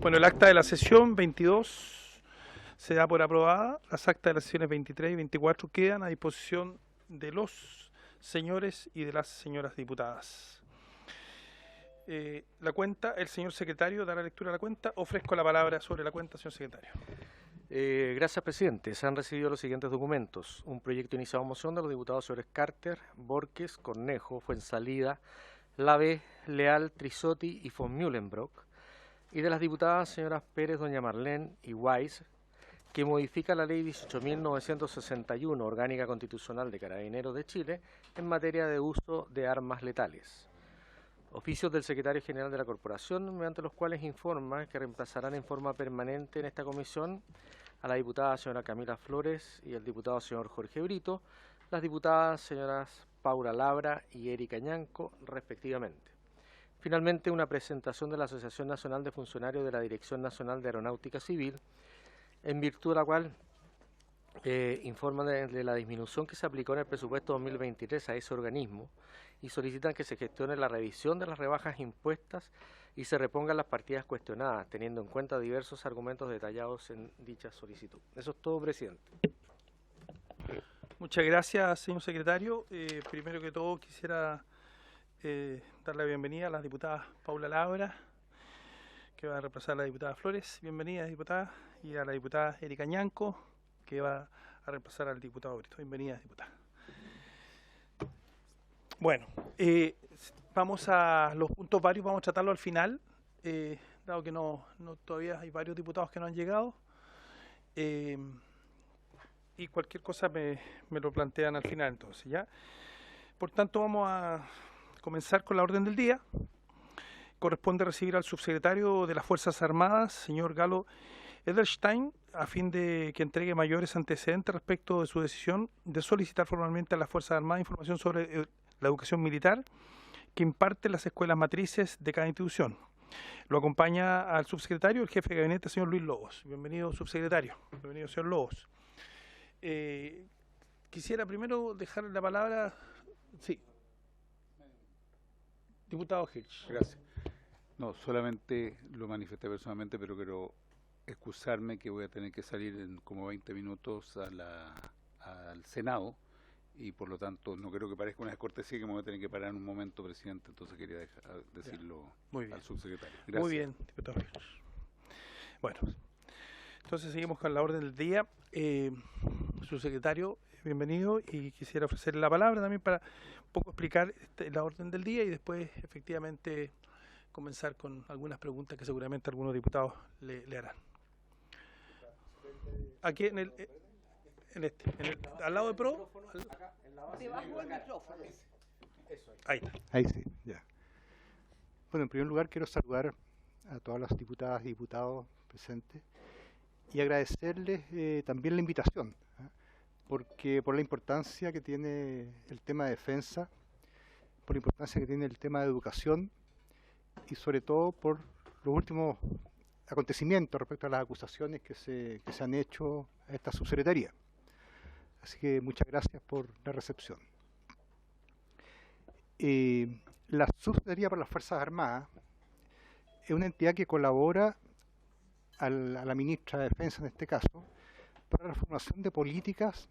Bueno, el acta de la sesión 22 se da por aprobada. Las actas de las sesiones 23 y 24 quedan a disposición de los señores y de las señoras diputadas. La cuenta, el señor secretario dará lectura a la cuenta. Ofrezco la palabra sobre la cuenta, señor secretario. Gracias, presidente. Se han recibido los siguientes documentos. Un proyecto iniciado a moción de los diputados señores Carter, Borges, Cornejo, Fuensalida, Lave, Leal, Trisotti y von Mühlenbrock, y de las diputadas señoras Pérez, doña Marlene y Weiss, que modifica la ley 18.961, Orgánica Constitucional de Carabineros de Chile, en materia de uso de armas letales. Oficios del secretario general de la Corporación, mediante los cuales informa que reemplazarán en forma permanente en esta comisión a la diputada señora Camila Flores y el diputado señor Jorge Brito, las diputadas señoras Paula Labra y Erika Ñanco, respectivamente. Finalmente, una presentación de la Asociación Nacional de Funcionarios de la Dirección Nacional de Aeronáutica Civil, en virtud de la cual informan de la disminución que se aplicó en el presupuesto 2023 a ese organismo y solicitan que se gestione la revisión de las rebajas impuestas y se repongan las partidas cuestionadas, teniendo en cuenta diversos argumentos detallados en dicha solicitud. Eso es todo, presidente. Muchas gracias, señor secretario. Primero que todo quisiera dar la bienvenida a la diputada Paula Labra, que va a reemplazar a la diputada Flores. Bienvenida, diputada. Y a la diputada Erika Ñanco, que va a reemplazar al diputado Brito. Bienvenida, diputada. Bueno, vamos a los puntos varios, vamos a tratarlo al final, dado que todavía hay varios diputados que no han llegado. Y cualquier cosa me lo plantean al final, entonces, ¿ya? Por tanto, vamos a comenzar con la orden del día. Corresponde recibir al subsecretario de las Fuerzas Armadas, señor Galo Edelstein, a fin de que entregue mayores antecedentes respecto de su decisión de solicitar formalmente a las Fuerzas Armadas información sobre la educación militar que imparte las escuelas matrices de cada institución. Lo acompaña al subsecretario, el jefe de gabinete, señor Luis Lobos. Bienvenido, subsecretario. Bienvenido, señor Lobos. Quisiera primero dejar la palabra... Sí. Diputado Hirsch. Gracias. No, solamente lo manifesté personalmente, pero quiero excusarme que voy a tener que salir en como 20 minutos al Senado y por lo tanto no creo que parezca una descortesía que me voy a tener que parar en un momento, presidente, entonces quería decirlo al subsecretario. Gracias. Muy bien, diputado Hirsch. Bueno, entonces seguimos con la orden del día. Subsecretario, bienvenido, y quisiera ofrecerle la palabra también para un poco explicar la orden del día y después efectivamente comenzar con algunas preguntas que seguramente algunos diputados le harán. Aquí al lado de PRO, debajo del micrófono. Ahí está. Ahí sí, ya. Bueno, en primer lugar quiero saludar a todas las diputadas y diputados presentes y agradecerles también la invitación, porque por la importancia que tiene el tema de defensa, por la importancia que tiene el tema de educación y sobre todo por los últimos acontecimientos respecto a las acusaciones que se han hecho a esta subsecretaría. Así que muchas gracias por la recepción. La Subsecretaría para las Fuerzas Armadas es una entidad que colabora a la ministra de Defensa, en este caso, para la formación de políticas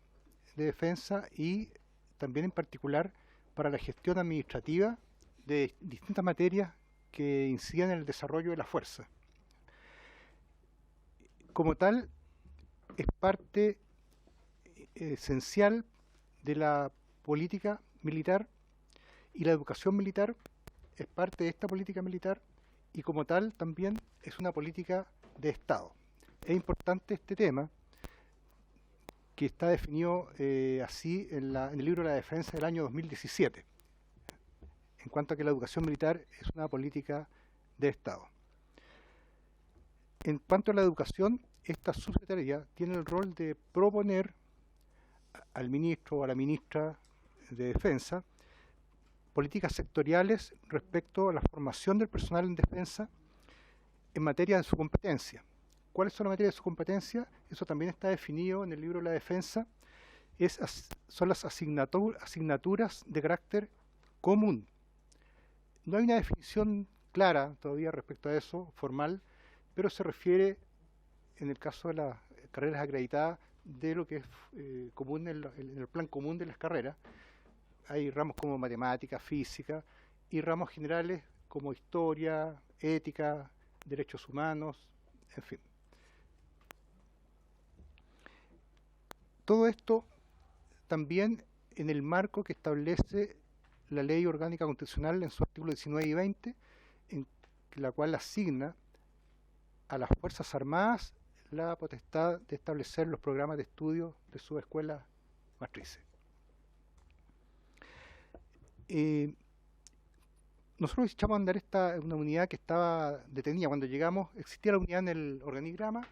de defensa y también en particular para la gestión administrativa de distintas materias que inciden en el desarrollo de la fuerza. Como tal, es parte esencial de la política militar y la educación militar es parte de esta política militar y como tal también es una política de Estado. Es importante este tema que está definido así en el libro de la defensa del año 2017, en cuanto a que la educación militar es una política de Estado. En cuanto a la educación, esta subsecretaría tiene el rol de proponer al ministro o a la ministra de Defensa políticas sectoriales respecto a la formación del personal en defensa en materia de su competencia, ¿Cuáles son las materias de su competencia? Eso también está definido en el libro de la defensa. Son las asignaturas de carácter común. No hay una definición clara todavía respecto a eso, formal, pero se refiere, en el caso de las carreras acreditadas, de lo que es común en el plan común de las carreras. Hay ramos como matemática, física, y ramos generales como historia, ética, derechos humanos, en fin. Todo esto también en el marco que establece la Ley Orgánica Constitucional en su artículo 19 y 20, en la cual asigna a las Fuerzas Armadas la potestad de establecer los programas de estudio de sus escuelas matrices. Nosotros echamos a andar una unidad que estaba detenida. Cuando llegamos existía la unidad en el organigrama,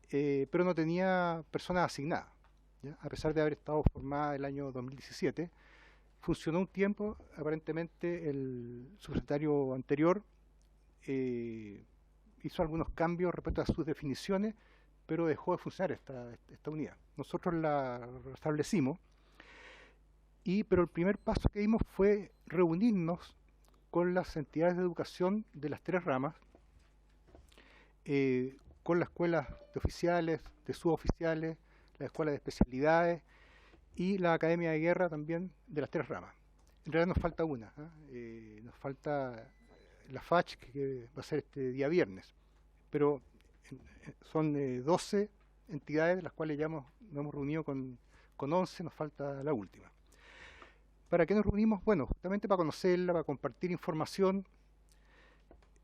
pero no tenía personas asignadas, ¿ya? A pesar de haber estado formada el año 2017, funcionó un tiempo. Aparentemente el subsecretario anterior hizo algunos cambios respecto a sus definiciones, pero dejó de funcionar esta unidad. Nosotros la restablecimos, pero el primer paso que dimos fue reunirnos con las entidades de educación de las tres ramas, con las escuelas de oficiales, de suboficiales, las escuelas de especialidades y la Academia de Guerra también de las tres ramas. En realidad nos falta una, nos falta la FACH, que va a ser este día viernes, pero son 12 entidades, de las cuales ya nos hemos reunido con 11, nos falta la última. ¿Para qué nos reunimos? Bueno, justamente para conocerla, para compartir información.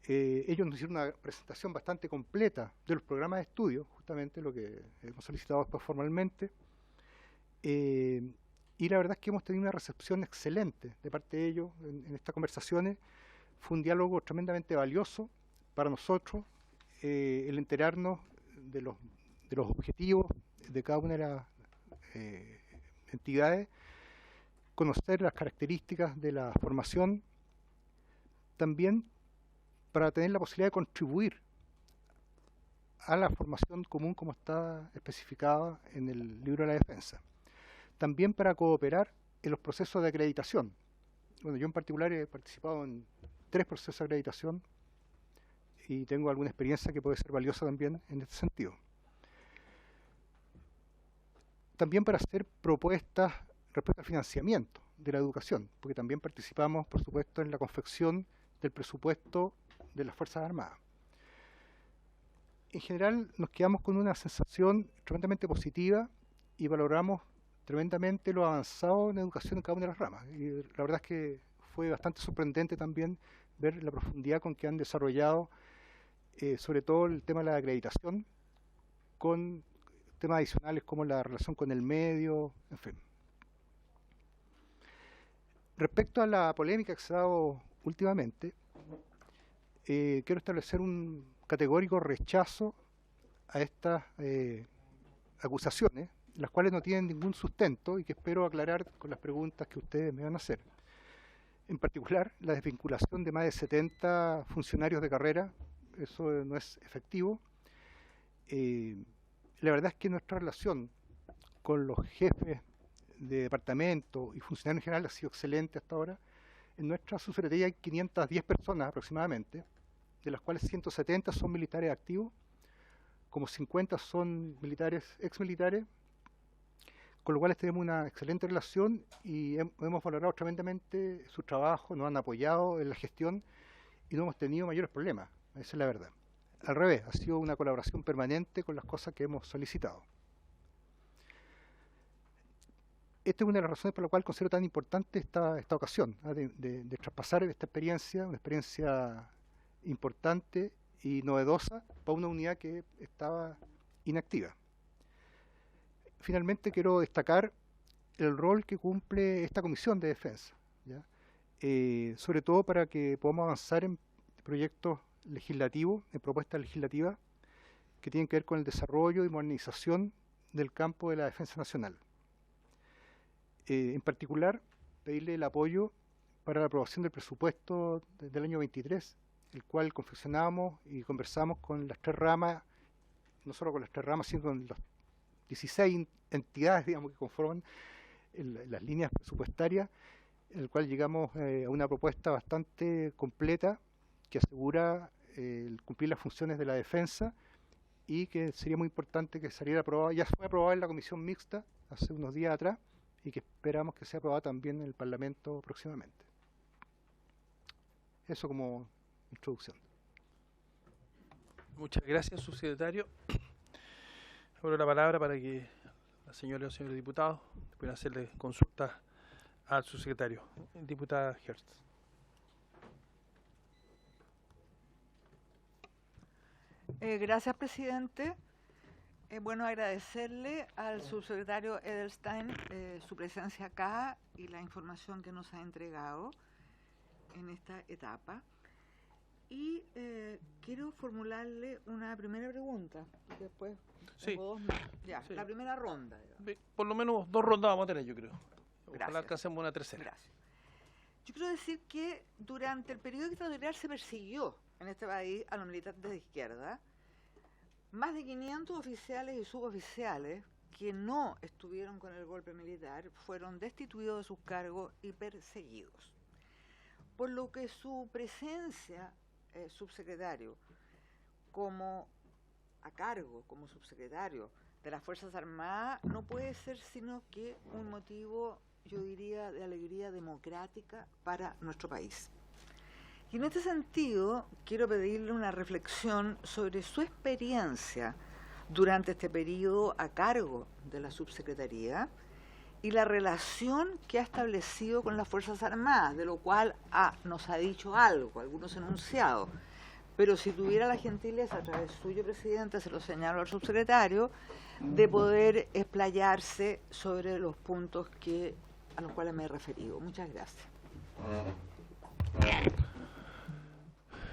Ellos nos hicieron una presentación bastante completa de los programas de estudio, justamente lo que hemos solicitado después formalmente. Y la verdad es que hemos tenido una recepción excelente de parte de ellos en estas conversaciones. Fue un diálogo tremendamente valioso para nosotros, el enterarnos de los objetivos de cada una de las entidades, conocer las características de la formación, también para tener la posibilidad de contribuir a la formación común como está especificada en el libro de la defensa. También para cooperar en los procesos de acreditación. Bueno, yo en particular he participado en 3 procesos de acreditación y tengo alguna experiencia que puede ser valiosa también en este sentido. También para hacer propuestas respecto al financiamiento de la educación, porque también participamos, por supuesto, en la confección del presupuesto de las Fuerzas Armadas. En general nos quedamos con una sensación tremendamente positiva y valoramos tremendamente lo avanzado en educación en cada una de las ramas. Y la verdad es que fue bastante sorprendente también ver la profundidad con que han desarrollado, sobre todo el tema de la acreditación, con temas adicionales como la relación con el medio, en fin. Respecto a la polémica que se ha dado últimamente, quiero establecer un categórico rechazo a estas acusaciones, las cuales no tienen ningún sustento y que espero aclarar con las preguntas que ustedes me van a hacer. En particular, la desvinculación de más de 70 funcionarios de carrera, eso no es efectivo. La verdad es que nuestra relación con los jefes de departamento y funcionarios en general ha sido excelente hasta ahora. En nuestra subsecretaría hay 510 personas aproximadamente, de las cuales 170 son militares activos, como 50 son militares, exmilitares, con lo cual tenemos una excelente relación y hemos valorado tremendamente su trabajo, nos han apoyado en la gestión y no hemos tenido mayores problemas, esa es la verdad. Al revés, ha sido una colaboración permanente con las cosas que hemos solicitado. Esta es una de las razones por la cual considero tan importante esta ocasión, de traspasar esta experiencia, una experiencia importante y novedosa para una unidad que estaba inactiva. Finalmente quiero destacar el rol que cumple esta comisión de defensa, ¿ya? Sobre todo para que podamos avanzar en proyectos legislativos, en propuestas legislativas que tienen que ver con el desarrollo y modernización del campo de la defensa nacional. En particular, pedirle el apoyo para la aprobación del presupuesto del año 23, el cual confeccionamos y conversamos con las tres ramas no solo con las 3 ramas, sino con las 16 entidades, digamos, que conforman las líneas presupuestarias, en el cual llegamos a una propuesta bastante completa que asegura cumplir las funciones de la defensa y que sería muy importante que saliera aprobada. Ya fue aprobada en la comisión mixta hace unos días atrás y que esperamos que sea aprobada también en el Parlamento próximamente. Eso como introducción. Muchas gracias, subsecretario. Abro la palabra para que la señora y los señores diputados puedan hacerle consultas al subsecretario. Diputada Hertz. Gracias, presidente. Bueno, agradecerle al subsecretario Edelstein su presencia acá y la información que nos ha entregado en esta etapa. Y quiero formularle una primera pregunta. Después, Sí. Ya, Sí. la primera ronda. Digamos. Por lo menos 2 rondas vamos a tener, yo creo. Ojalá Gracias. alcancemos una tercera. Gracias. Yo quiero decir que durante el periodo dictatorial se persiguió en este país a los militantes de izquierda. Más de 500 oficiales y suboficiales que no estuvieron con el golpe militar fueron destituidos de sus cargos y perseguidos. Por lo que su presencia, subsecretario, a cargo como subsecretario de las Fuerzas Armadas, no puede ser sino que un motivo, yo diría, de alegría democrática para nuestro país. Y en este sentido, quiero pedirle una reflexión sobre su experiencia durante este periodo a cargo de la subsecretaría y la relación que ha establecido con las Fuerzas Armadas, de lo cual nos ha dicho algo, algunos enunciados. Pero si tuviera la gentileza, a través suyo, presidente, se lo señalo al subsecretario, de poder explayarse sobre los puntos a los cuales me he referido. Muchas gracias.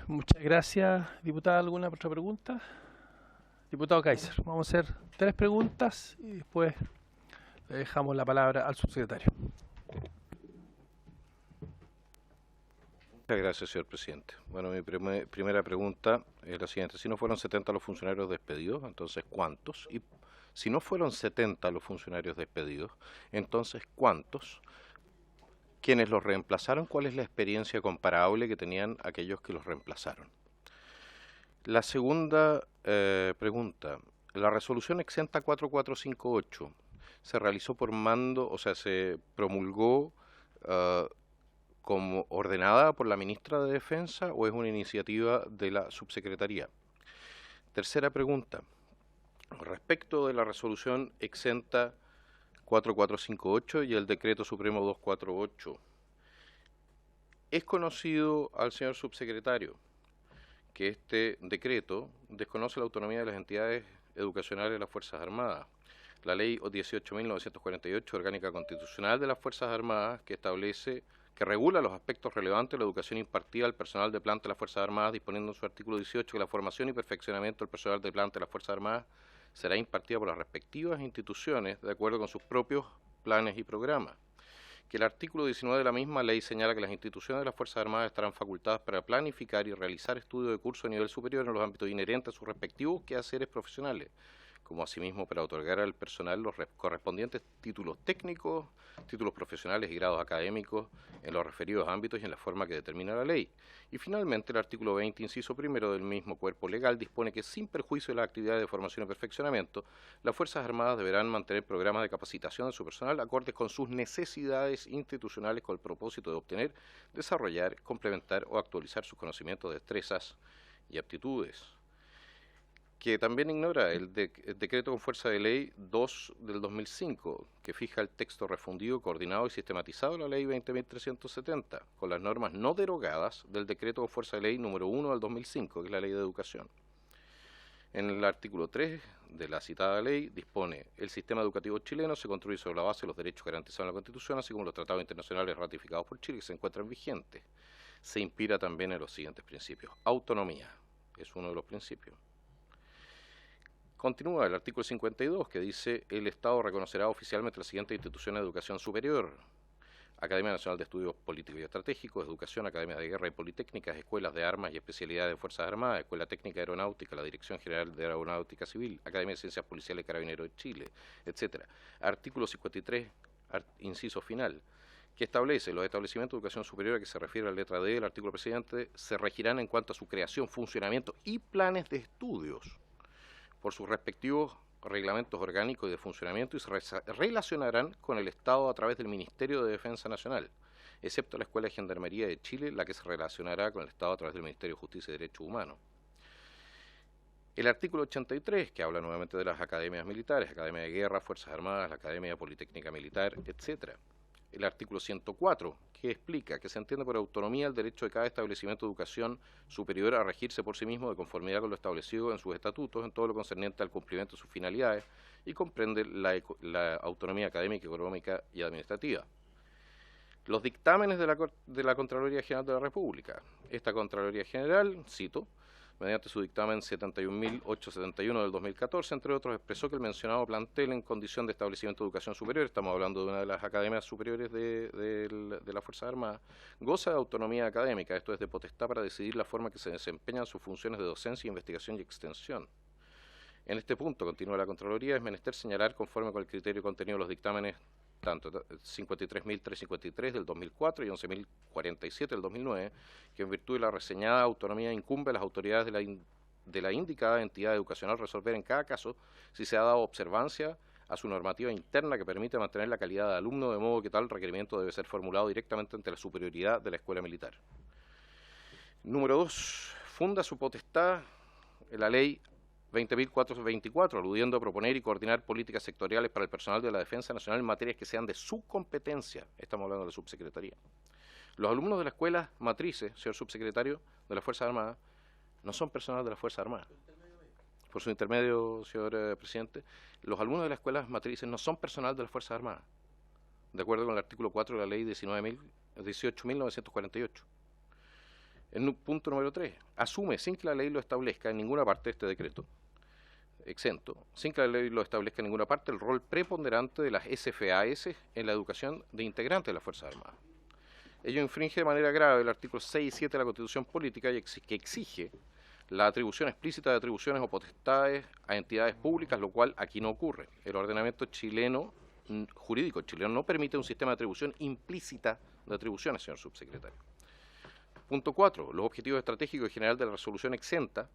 Muchas gracias, diputada. ¿Alguna otra pregunta? Diputado Kaiser, vamos a hacer 3 preguntas y después le dejamos la palabra al subsecretario. Muchas gracias, señor presidente. Bueno, mi primera pregunta es la siguiente. Si no fueron 70 los funcionarios despedidos, entonces ¿cuántos? Y si no fueron 70 los funcionarios despedidos, entonces ¿cuántos? ¿Quiénes los reemplazaron? ¿Cuál es la experiencia comparable que tenían aquellos que los reemplazaron? La segunda pregunta. La resolución exenta 4458 se realizó por mando, o sea, se promulgó como ordenada por la ministra de Defensa o es una iniciativa de la subsecretaría. Tercera pregunta. Respecto de la resolución exenta 4458 y el decreto supremo 248, es conocido al señor subsecretario que este decreto desconoce la autonomía de las entidades educacionales de las Fuerzas Armadas. La ley 18.948, orgánica constitucional de las Fuerzas Armadas, que regula los aspectos relevantes de la educación impartida al personal de planta de las Fuerzas Armadas, disponiendo en su artículo 18 que la formación y perfeccionamiento del personal de planta de las Fuerzas Armadas será impartida por las respectivas instituciones de acuerdo con sus propios planes y programas. Que el artículo 19 de la misma ley señala que las instituciones de las Fuerzas Armadas estarán facultadas para planificar y realizar estudios de curso a nivel superior en los ámbitos inherentes a sus respectivos quehaceres profesionales, como asimismo para otorgar al personal los correspondientes títulos técnicos, títulos profesionales y grados académicos en los referidos ámbitos y en la forma que determina la ley. Y finalmente el artículo 20, inciso primero del mismo cuerpo legal, dispone que sin perjuicio de las actividades de formación y perfeccionamiento, las Fuerzas Armadas deberán mantener programas de capacitación de su personal acordes con sus necesidades institucionales con el propósito de obtener, desarrollar, complementar o actualizar sus conocimientos, destrezas y aptitudes. Que también ignora el decreto con fuerza de ley 2 del 2005, que fija el texto refundido, coordinado y sistematizado de la ley 20.370, con las normas no derogadas del decreto con fuerza de ley número 1 del 2005, que es la ley de educación. En el artículo 3 de la citada ley dispone: el sistema educativo chileno se construye sobre la base de los derechos garantizados en la Constitución, así como los tratados internacionales ratificados por Chile que se encuentran vigentes. Se inspira también en los siguientes principios. Autonomía es uno de los principios. Continúa el artículo 52, que dice: el Estado reconocerá oficialmente las siguientes instituciones de educación superior: Academia Nacional de Estudios Políticos y Estratégicos, Educación, Academia de Guerra y Politécnicas, Escuelas de Armas y Especialidades de Fuerzas Armadas, Escuela Técnica Aeronáutica, la Dirección General de Aeronáutica Civil, Academia de Ciencias Policiales y Carabineros de Chile, etc. Artículo 53, inciso final, que establece los establecimientos de educación superior a que se refiere a la letra D del artículo precedente se regirán en cuanto a su creación, funcionamiento y planes de estudios por sus respectivos reglamentos orgánicos y de funcionamiento y se relacionarán con el Estado a través del Ministerio de Defensa Nacional, excepto la Escuela de Gendarmería de Chile, la que se relacionará con el Estado a través del Ministerio de Justicia y Derechos Humanos. El artículo 83, que habla nuevamente de las academias militares, Academia de Guerra, Fuerzas Armadas, la Academia Politécnica Militar, etc. El artículo 104, que explica que se entiende por autonomía el derecho de cada establecimiento de educación superior a regirse por sí mismo de conformidad con lo establecido en sus estatutos en todo lo concerniente al cumplimiento de sus finalidades y comprende la autonomía académica, económica y administrativa. Los dictámenes de la Contraloría General de la República. Esta Contraloría General, cito, mediante su dictamen 71.871 del 2014, entre otros, expresó que el mencionado plantel en condición de establecimiento de educación superior, estamos hablando de una de las academias superiores de la Fuerza Armada, goza de autonomía académica, esto es de potestad para decidir la forma que se desempeñan sus funciones de docencia, investigación y extensión. En este punto, continúa la Contraloría, es menester señalar, conforme con el criterio contenido en los dictámenes tanto 53.353 del 2004 y 11.047 del 2009, que en virtud de la reseñada autonomía incumbe a las autoridades de la indicada entidad educacional resolver en cada caso si se ha dado observancia a su normativa interna que permite mantener la calidad de alumno, de modo que tal requerimiento debe ser formulado directamente ante la superioridad de la escuela militar. Número 2. Funda su potestad en la ley 20.424, aludiendo a proponer y coordinar políticas sectoriales para el personal de la Defensa Nacional en materias que sean de su competencia. Estamos hablando de la subsecretaría. Los alumnos de las escuelas matrices, señor subsecretario, de las Fuerzas Armadas, no son personal de las Fuerzas Armadas. Por su intermedio, señor presidente, los alumnos de las escuelas matrices no son personal de las Fuerzas Armadas, de acuerdo con el artículo 4 de la ley 18.948. En punto número 3, asume, sin que la ley lo establezca en ninguna parte de este decreto, exento, sin que la ley lo establezca en ninguna parte, el rol preponderante de las SFAS en la educación de integrantes de las Fuerzas Armadas. Ello infringe de manera grave el artículo 6 y 7 de la Constitución Política, que exige la atribución explícita de atribuciones o potestades a entidades públicas, lo cual aquí no ocurre. El ordenamiento chileno, jurídico chileno, no permite un sistema de atribución implícita de atribuciones, señor subsecretario. Punto 4. Los objetivos estratégicos y general de la resolución exenta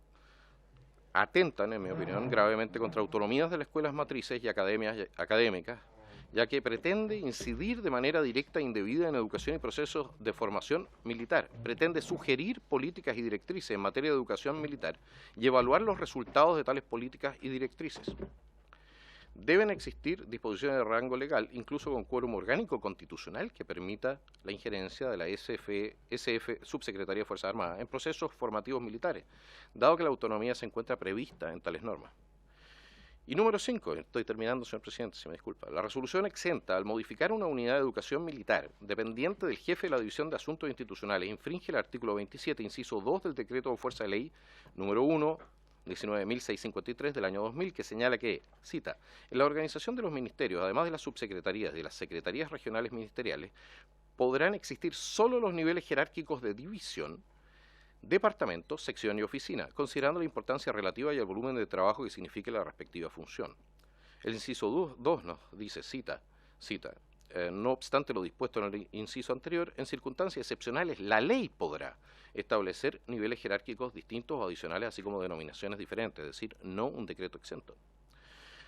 atentan, en mi opinión, gravemente contra autonomías de las escuelas matrices y académicas, ya que pretende incidir de manera directa e indebida en educación y procesos de formación militar. Pretende sugerir políticas y directrices en materia de educación militar y evaluar los resultados de tales políticas y directrices. Deben existir disposiciones de rango legal, incluso con quórum orgánico constitucional, que permita la injerencia de la SF, Subsecretaría de Fuerzas Armadas, en procesos formativos militares, dado que la autonomía se encuentra prevista en tales normas. Y número 5, estoy terminando, señor presidente, si me disculpa. La resolución exenta, al modificar una unidad de educación militar dependiente del jefe de la División de Asuntos Institucionales, infringe el artículo 27, inciso 2 del decreto de fuerza de ley número 1, 19.653 del año 2000, que señala que, cita, en la organización de los ministerios, además de las subsecretarías y de las secretarías regionales ministeriales, podrán existir solo los niveles jerárquicos de división, departamento, sección y oficina, considerando la importancia relativa y el volumen de trabajo que signifique la respectiva función. El inciso 2 nos dice, cita, no obstante lo dispuesto en el inciso anterior, en circunstancias excepcionales la ley podrá establecer niveles jerárquicos distintos o adicionales, así como denominaciones diferentes, es decir, no un decreto exento.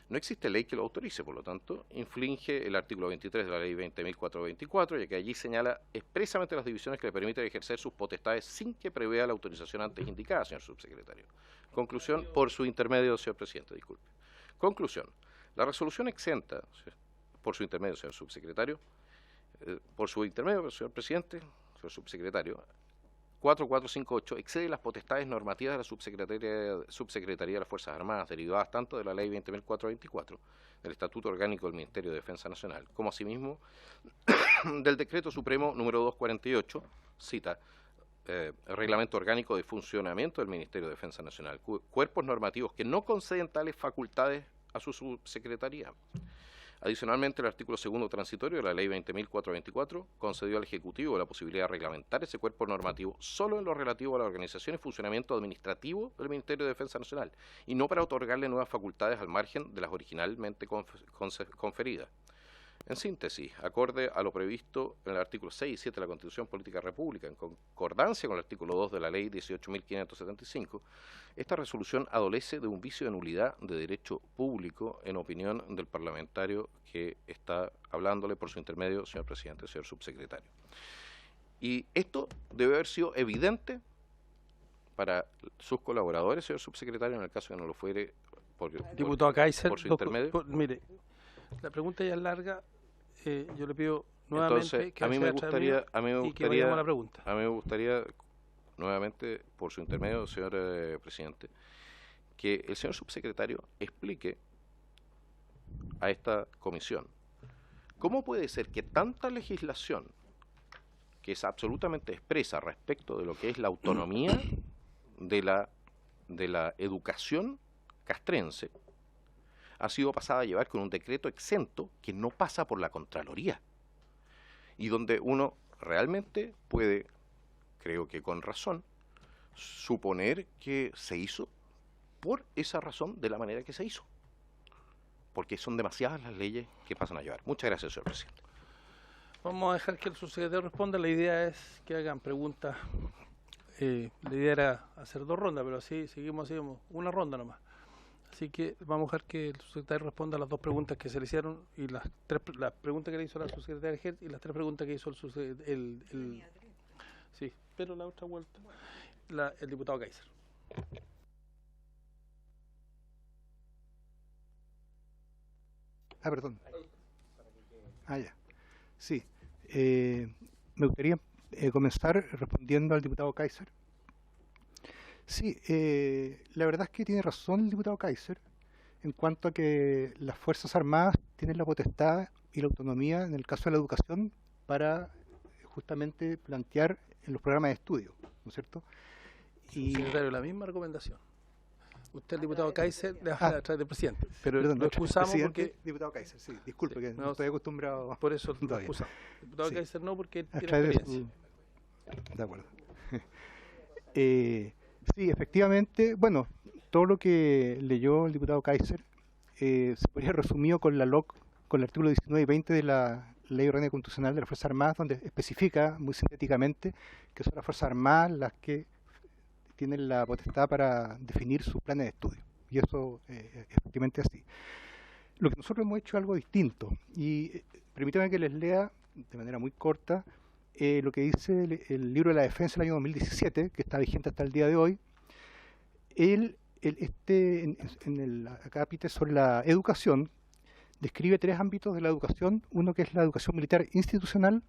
No existe ley que lo autorice, por lo tanto, infringe el artículo 23 de la ley 20.424, ya que allí señala expresamente las divisiones que le permiten ejercer sus potestades sin que prevea la autorización antes indicada, señor subsecretario. Conclusión, por su intermedio, señor presidente, disculpe. Conclusión, la resolución exenta, por su intermedio, señor subsecretario, por su intermedio, señor presidente, señor subsecretario, 4458 excede las potestades normativas de la Subsecretaría de las Fuerzas Armadas, derivadas tanto de la Ley 20.424, del Estatuto Orgánico del Ministerio de Defensa Nacional, como asimismo del Decreto Supremo número 248, cita, Reglamento Orgánico de Funcionamiento del Ministerio de Defensa Nacional, cuerpos normativos que no conceden tales facultades a su subsecretaría. Adicionalmente, el artículo segundo transitorio de la Ley 20.424 concedió al Ejecutivo la posibilidad de reglamentar ese cuerpo normativo solo en lo relativo a la organización y funcionamiento administrativo del Ministerio de Defensa Nacional, y no para otorgarle nuevas facultades al margen de las originalmente conferidas. En síntesis, acorde a lo previsto en el artículo 6 y 7 de la Constitución Política de la República, en concordancia con el artículo 2 de la Ley 18.575, esta resolución adolece de un vicio de nulidad de derecho público, en opinión del parlamentario que está hablándole por su intermedio, señor presidente, señor subsecretario. Y esto debe haber sido evidente para sus colaboradores, señor subsecretario, en el caso de que no lo fuere Diputado Kaiser, por su intermedio. mire, la pregunta ya es larga. Yo le pido nuevamente Entonces, que a mí me acceda a mí y que vayamos a la pregunta. A mí me gustaría, nuevamente, por su intermedio, señor presidente, que el señor subsecretario explique a esta comisión cómo puede ser que tanta legislación que es absolutamente expresa respecto de lo que es la autonomía de la educación castrense ha sido pasada a llevar con un decreto exento que no pasa por la Contraloría, y donde uno realmente puede, creo que con razón, suponer que se hizo por esa razón de la manera que se hizo, porque son demasiadas las leyes que pasan a llevar. Muchas gracias, señor presidente. Vamos a dejar que el subsecretario responda. La idea es que hagan preguntas. La idea era hacer 2 rondas, pero así seguimos una ronda nomás. Así que vamos a dejar que el subsecretario responda a las 2 preguntas que se le hicieron, y las preguntas que le hizo la subsecretaria Hertz y las 3 preguntas que hizo sí, pero la otra vuelta, el diputado Kaiser. Perdón. Ya. Sí. Me gustaría comenzar respondiendo al diputado Kaiser. Sí, la verdad es que tiene razón el diputado Kaiser en cuanto a que las Fuerzas Armadas tienen la potestad y la autonomía, en el caso de la educación, para justamente plantear en los programas de estudio, ¿no es cierto? Y Subsecretario, la misma recomendación. Usted, el diputado Kaiser, le habla atrás del presidente, pero perdón, lo excusamos presidente, porque... Diputado Kaiser, sí, disculpe, Sí, que no, no estoy acostumbrado. Por eso lo todavía. excusamos. El diputado Sí. Kaiser no, porque él A tiene través de experiencia. De acuerdo. Sí, efectivamente, bueno, todo lo que leyó el diputado Kaiser se podría resumido con la LOC, con el artículo 19 y 20 de la Ley Orgánica Constitucional de las Fuerzas Armadas, donde especifica muy sintéticamente que son las Fuerzas Armadas las que tienen la potestad para definir sus planes de estudio. Y eso efectivamente es así. Lo que nosotros hemos hecho es algo distinto, y permítanme que les lea de manera muy corta lo que dice el libro de la defensa del año 2017, que está vigente hasta el día de hoy. En el capítulo sobre la educación, describe 3 ámbitos de la educación. Uno que es la educación militar institucional,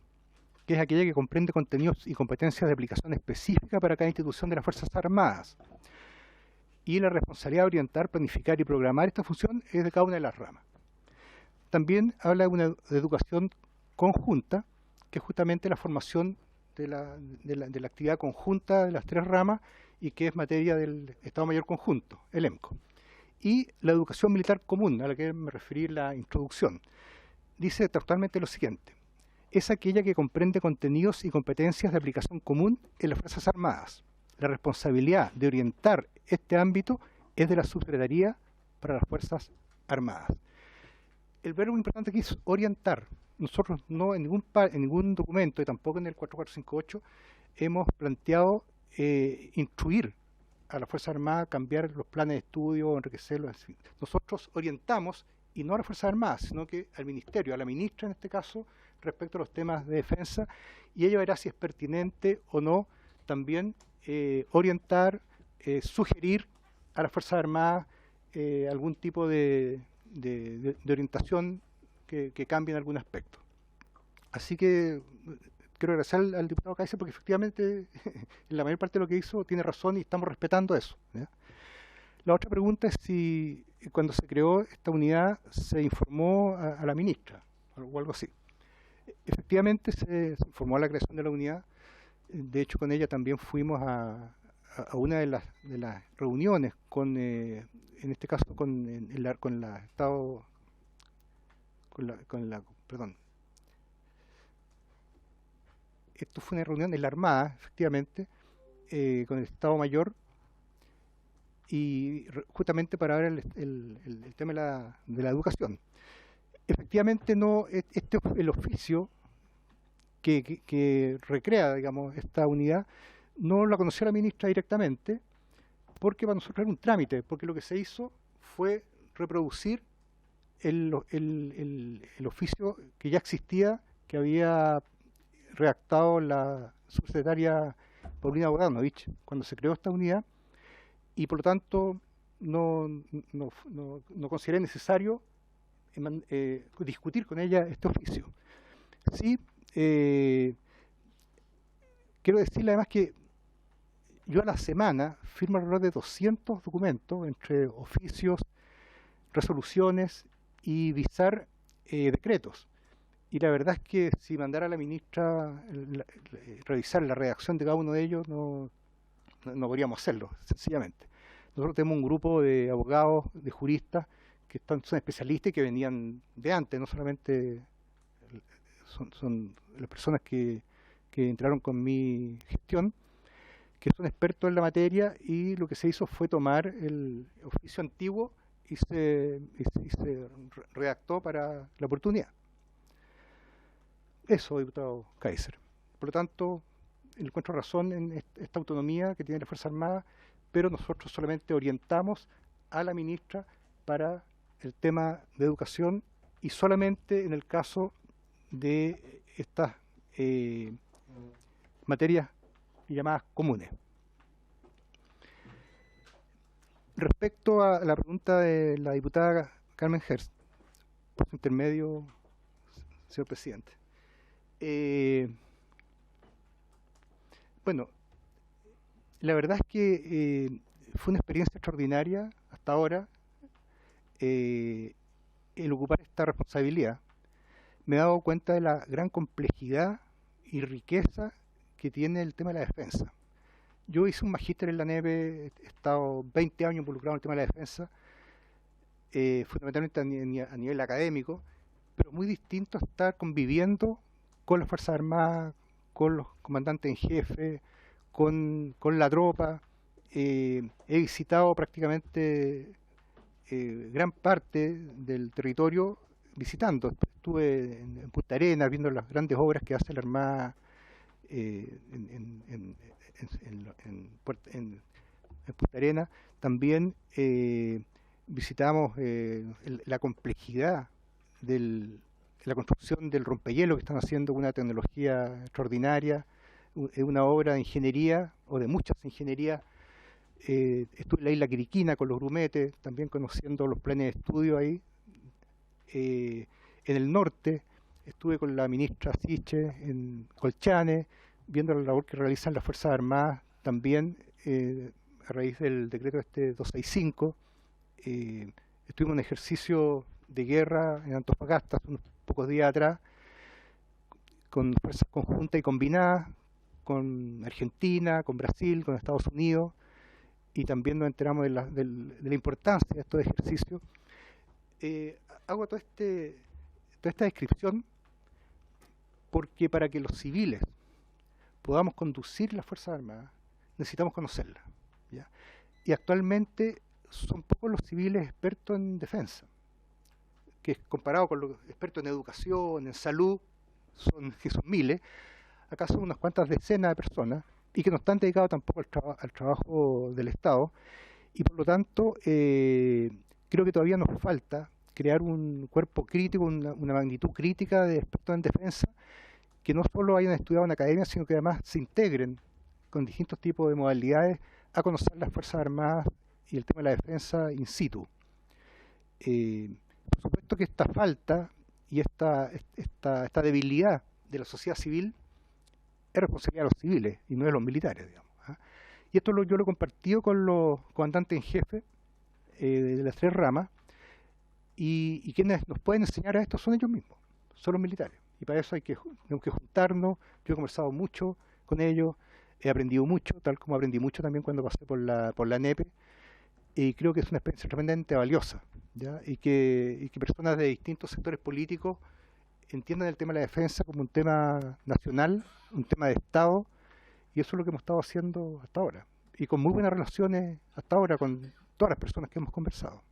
que es aquella que comprende contenidos y competencias de aplicación específica para cada institución de las Fuerzas Armadas. Y la responsabilidad de orientar, planificar y programar esta función es de cada una de las ramas. También habla de educación conjunta, que es justamente la formación de la actividad conjunta de las 3 ramas, y que es materia del Estado Mayor Conjunto, el EMCO. Y la educación militar común, a la que me referí en la introducción, dice textualmente lo siguiente: es aquella que comprende contenidos y competencias de aplicación común en las Fuerzas Armadas. La responsabilidad de orientar este ámbito es de la Subsecretaría para las Fuerzas Armadas. El verbo importante aquí es orientar. Nosotros no en ningún documento, y tampoco en el 4458, hemos planteado instruir a la Fuerza Armada a cambiar los planes de estudio, enriquecerlos, en fin. Nosotros orientamos, y no a las Fuerzas Armadas, sino que al Ministerio, a la ministra en este caso, respecto a los temas de defensa, y ella verá si es pertinente o no también orientar, sugerir a las Fuerzas Armadas algún tipo de orientación que cambie en algún aspecto. Así que quiero agradecer al diputado Kaiser, porque efectivamente en la mayor parte de lo que hizo tiene razón y estamos respetando eso, ¿ya? La otra pregunta es si cuando se creó esta unidad se informó a la ministra o algo así. Efectivamente se informó a la creación de la unidad. De hecho, con ella también fuimos a una de las reuniones con, en este caso, con perdón. Esto fue una reunión en la Armada, efectivamente, con el Estado Mayor, y justamente para ver el tema de la educación. Efectivamente, no, el oficio que recrea, digamos, esta unidad, no la conoció la ministra directamente, porque para nosotros era un trámite, porque lo que se hizo fue reproducir el oficio que ya existía, que había redactado la subsecretaria Paulina Bogdanovich cuando se creó esta unidad, y por lo tanto no consideré necesario discutir con ella este oficio. Sí, quiero decirle además que yo a la semana firmo alrededor de 200 documentos entre oficios, resoluciones y visar decretos. Y la verdad es que si mandara a la ministra revisar la redacción de cada uno de ellos, no podríamos hacerlo, sencillamente. Nosotros tenemos un grupo de abogados, de juristas, que son especialistas y que venían de antes, no solamente son las personas que entraron con mi gestión, que son expertos en la materia, y lo que se hizo fue tomar el oficio antiguo y se redactó para la oportunidad. Eso, diputado Kaiser. Por lo tanto, encuentro razón en esta autonomía que tiene la Fuerza Armada, pero nosotros solamente orientamos a la ministra para el tema de educación, y solamente en el caso de estas materias llamadas comunes. Respecto a la pregunta de la diputada Carmen Hertz, por su intermedio, señor presidente. Bueno, la verdad es que fue una experiencia extraordinaria hasta ahora el ocupar esta responsabilidad. Me he dado cuenta de la gran complejidad y riqueza que tiene el tema de la defensa. Yo hice un magíster en la NEP, he estado 20 años involucrado en el tema de la defensa, fundamentalmente a nivel académico, pero muy distinto a estar conviviendo con las Fuerzas Armadas, con los comandantes en jefe, con la tropa. He visitado prácticamente gran parte del territorio visitando. Estuve en Punta Arenas viendo las grandes obras que hace la Armada en Punta Arenas. También visitamos la complejidad de la construcción del rompehielo que están haciendo con una tecnología extraordinaria, una obra de ingeniería, o de muchas ingenierías. Estuve en la isla Quiriquina con los grumetes, también conociendo los planes de estudio ahí. En el norte estuve con la ministra Siche en Colchane, viendo la labor que realizan las Fuerzas Armadas, también a raíz del decreto 265. Estuvimos en un ejercicio de guerra en Antofagasta hace unos pocos días atrás, con fuerzas conjuntas y combinadas, con Argentina, con Brasil, con Estados Unidos, y también nos enteramos de la importancia de estos ejercicios. Hago toda esta descripción porque para que los civiles podamos conducir las Fuerzas Armadas necesitamos conocerlas, ¿ya? Y actualmente son pocos los civiles expertos en defensa, que comparado con los expertos en educación, en salud, que son miles. Acá son unas cuantas decenas de personas y que no están dedicados tampoco al trabajo del Estado, y por lo tanto creo que todavía nos falta crear un cuerpo crítico, una magnitud crítica de expertos en defensa, que no solo hayan estudiado en academia, sino que además se integren con distintos tipos de modalidades a conocer las Fuerzas Armadas y el tema de la defensa in situ. Por supuesto que esta falta y esta debilidad de la sociedad civil es responsabilidad de los civiles y no de los militares, digamos, ¿ah? Y esto yo lo he compartido con los comandantes en jefe de las tres ramas, y quienes nos pueden enseñar a esto son ellos mismos, son los militares. Y para eso tenemos que juntarnos. Yo he conversado mucho con ellos, he aprendido mucho, tal como aprendí mucho también cuando pasé por la NEP, y creo que es una experiencia tremendamente valiosa. ¿ya? Y que personas de distintos sectores políticos entiendan el tema de la defensa como un tema nacional, un tema de Estado, y eso es lo que hemos estado haciendo hasta ahora, y con muy buenas relaciones hasta ahora con todas las personas que hemos conversado.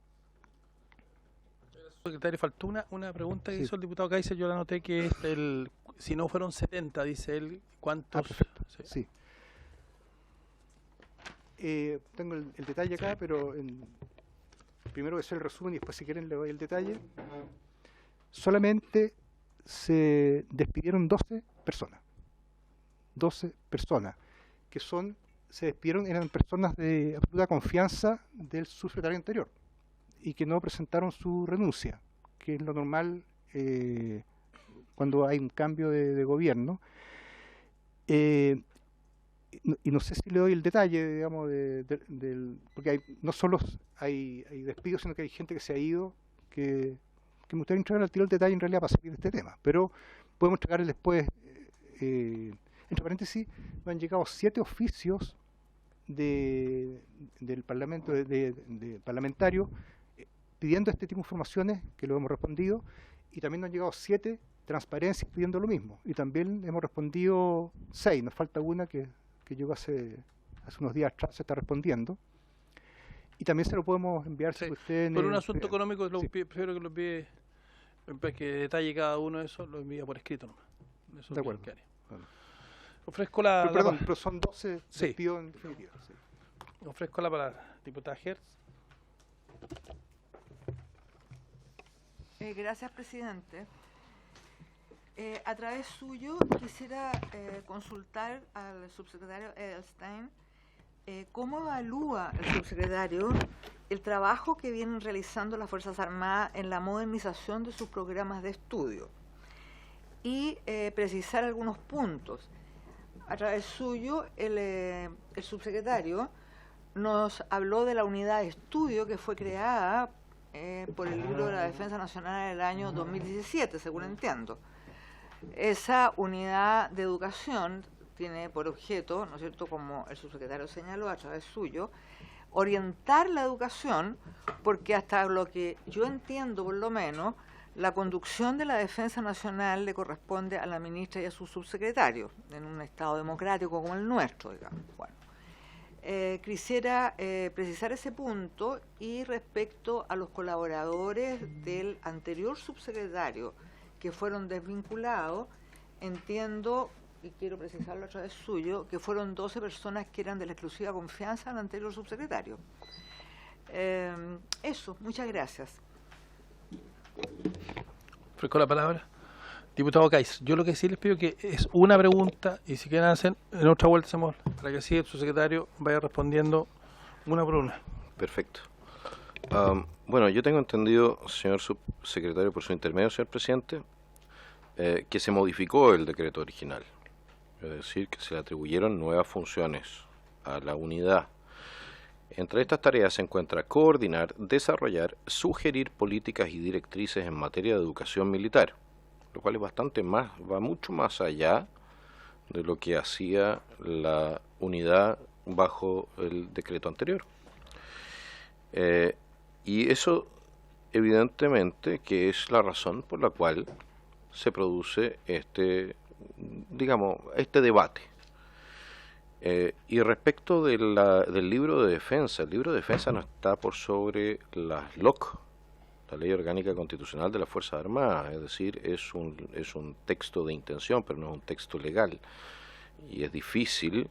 Secretario, faltó una pregunta que Sí. hizo el diputado Kaiser, yo la anoté que es si no fueron 70, dice él, ¿cuántos? Perfecto. Sí. Sí. Tengo el detalle acá, pero primero voy a hacer el resumen y después si quieren le doy el detalle. Solamente se despidieron 12 personas. 12 personas, que se despidieron, eran personas de absoluta confianza del subsecretario anterior y que no presentaron su renuncia, que es lo normal cuando hay un cambio de gobierno. Y no sé si le doy el detalle, digamos, porque no solo hay despidos, sino que hay gente que se ha ido, que me gustaría entregar al tiro el detalle en realidad para salir de este tema, pero podemos entregarle después. Entre paréntesis, me han llegado 7 oficios del Parlamento, de parlamentarios, pidiendo este tipo de informaciones, que lo hemos respondido, y también nos han llegado 7 transparencias pidiendo lo mismo, y también hemos respondido 6, nos falta una que llegó hace unos días atrás, se está respondiendo, y también se lo podemos enviar Sí. si usted... Por un asunto económico, sí. prefiero que lo envíe, que detalle cada uno de esos, lo envía por escrito nomás. Eso De acuerdo. que haría. Bueno. Ofrezco la, Pero, perdón, pero son 12 Sí. despidos en definitiva. Sí. ofrezco la palabra. Diputada Hertz. Gracias, presidente. A través suyo quisiera consultar al subsecretario Edelstein cómo evalúa el subsecretario el trabajo que vienen realizando las Fuerzas Armadas en la modernización de sus programas de estudio y precisar algunos puntos. A través suyo, el subsecretario nos habló de la unidad de estudio que fue creada por el libro de la Defensa Nacional en el año 2017, según entiendo. Esa unidad de educación tiene por objeto, ¿no es cierto?, como el subsecretario señaló a través suyo, orientar la educación, porque hasta lo que yo entiendo, por lo menos, la conducción de la defensa nacional le corresponde a la ministra y a su subsecretario, en un Estado democrático como el nuestro, digamos. Bueno, quisiera precisar ese punto, y respecto a los colaboradores del anterior subsecretario que fueron desvinculados, entiendo, y quiero precisarlo a través suyo, que fueron 12 personas que eran de la exclusiva confianza del anterior subsecretario. Eso, muchas gracias. Ofrezco la palabra. Diputado Kaiser, yo lo que sí les pido que es una pregunta, y si quieren hacer en otra vuelta hacemos, para que así el subsecretario vaya respondiendo una por una. Perfecto. Bueno, yo tengo entendido, señor subsecretario, por su intermedio, señor presidente, que se modificó el decreto original. Es decir, que se le atribuyeron nuevas funciones a la unidad. Entre estas tareas se encuentra coordinar, desarrollar, sugerir políticas y directrices en materia de educación militar, lo cual es bastante más, va mucho más allá de lo que hacía la unidad bajo el decreto anterior. Y eso, evidentemente, que es la razón por la cual se produce este debate. Y respecto del libro de defensa, el libro de defensa no está por sobre las LOC, la Ley Orgánica Constitucional de las Fuerzas Armadas, es decir, es un texto de intención, pero no es un texto legal. Y es difícil,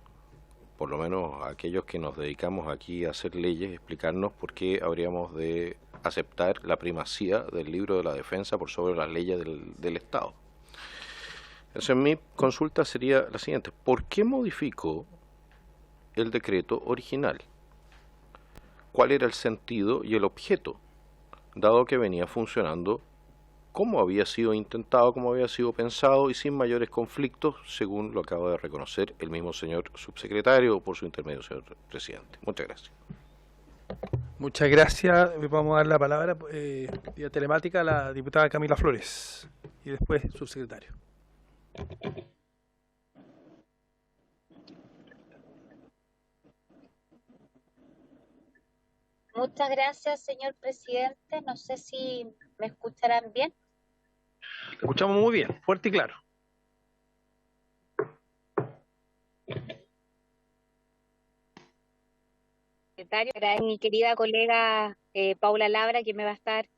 por lo menos aquellos que nos dedicamos aquí a hacer leyes, explicarnos por qué habríamos de aceptar la primacía del libro de la defensa por sobre las leyes del Estado. Entonces, mi consulta sería la siguiente: ¿por qué modificó el decreto original? ¿Cuál era el sentido y el objeto, dado que venía funcionando como había sido intentado, como había sido pensado y sin mayores conflictos, según lo acaba de reconocer el mismo señor subsecretario por su intermedio, señor presidente? Muchas gracias. Muchas gracias. Vamos a dar la palabra vía telemática a la diputada Camila Flores y después subsecretario. Muchas gracias, señor presidente. No sé si me escucharán bien. Te escuchamos muy bien, fuerte y claro. Secretario, mi querida colega Paula Labra, que me va a estar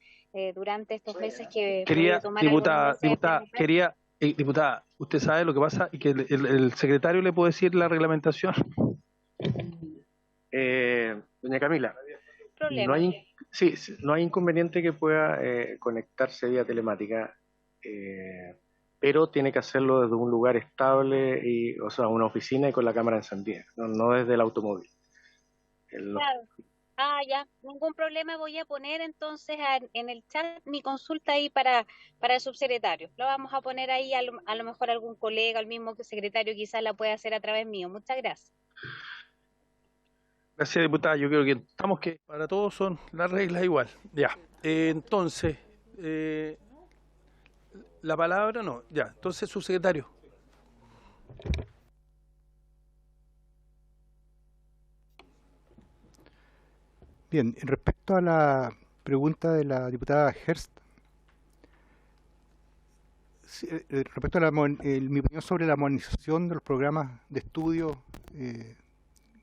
durante estos meses que voy Quería, a tomar algunos meses de vacaciones. diputada, usted sabe lo que pasa y que el secretario le puede decir la reglamentación. Doña Camila, Problema. no hay inconveniente que pueda conectarse vía telemática, pero tiene que hacerlo desde un lugar estable, o sea, una oficina y con la cámara encendida, no desde el automóvil. Claro. Ya, ningún problema. Voy a poner entonces en el chat mi consulta ahí para el subsecretario. Lo vamos a poner ahí, a lo mejor algún colega, el mismo que secretario quizás la pueda hacer a través mío. Muchas gracias. Gracias, diputada. Yo creo que estamos que para todos son las reglas igual. Ya. Entonces, la palabra no. Ya. Entonces, subsecretario. Bien, respecto a la pregunta de la diputada Herst, respecto a mi opinión sobre la modernización de los programas de estudio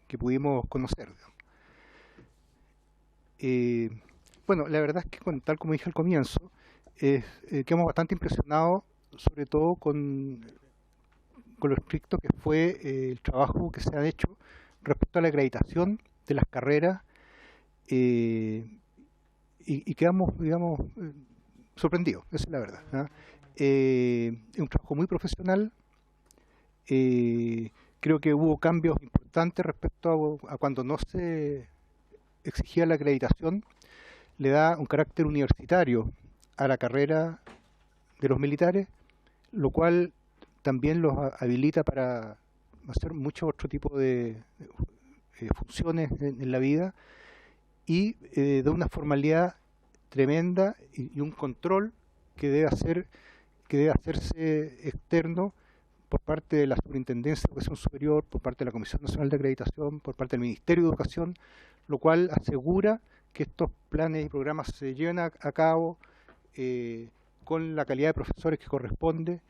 que pudimos conocer. Bueno, la verdad es que tal como dije al comienzo, quedamos bastante impresionados, sobre todo con lo estricto que fue el trabajo que se ha hecho respecto a la acreditación de las carreras y quedamos, digamos, sorprendidos, esa es la verdad, ¿no? Es un trabajo muy profesional. Creo que hubo cambios importantes respecto a cuando no se exigía la acreditación. Le da un carácter universitario a la carrera de los militares, lo cual también los habilita para hacer mucho otro tipo de funciones en la vida, y da una formalidad tremenda y un control que debe hacerse externo por parte de la Superintendencia de Educación Superior, por parte de la Comisión Nacional de Acreditación, por parte del Ministerio de Educación, lo cual asegura que estos planes y programas se lleven a cabo con la calidad de profesores que corresponde,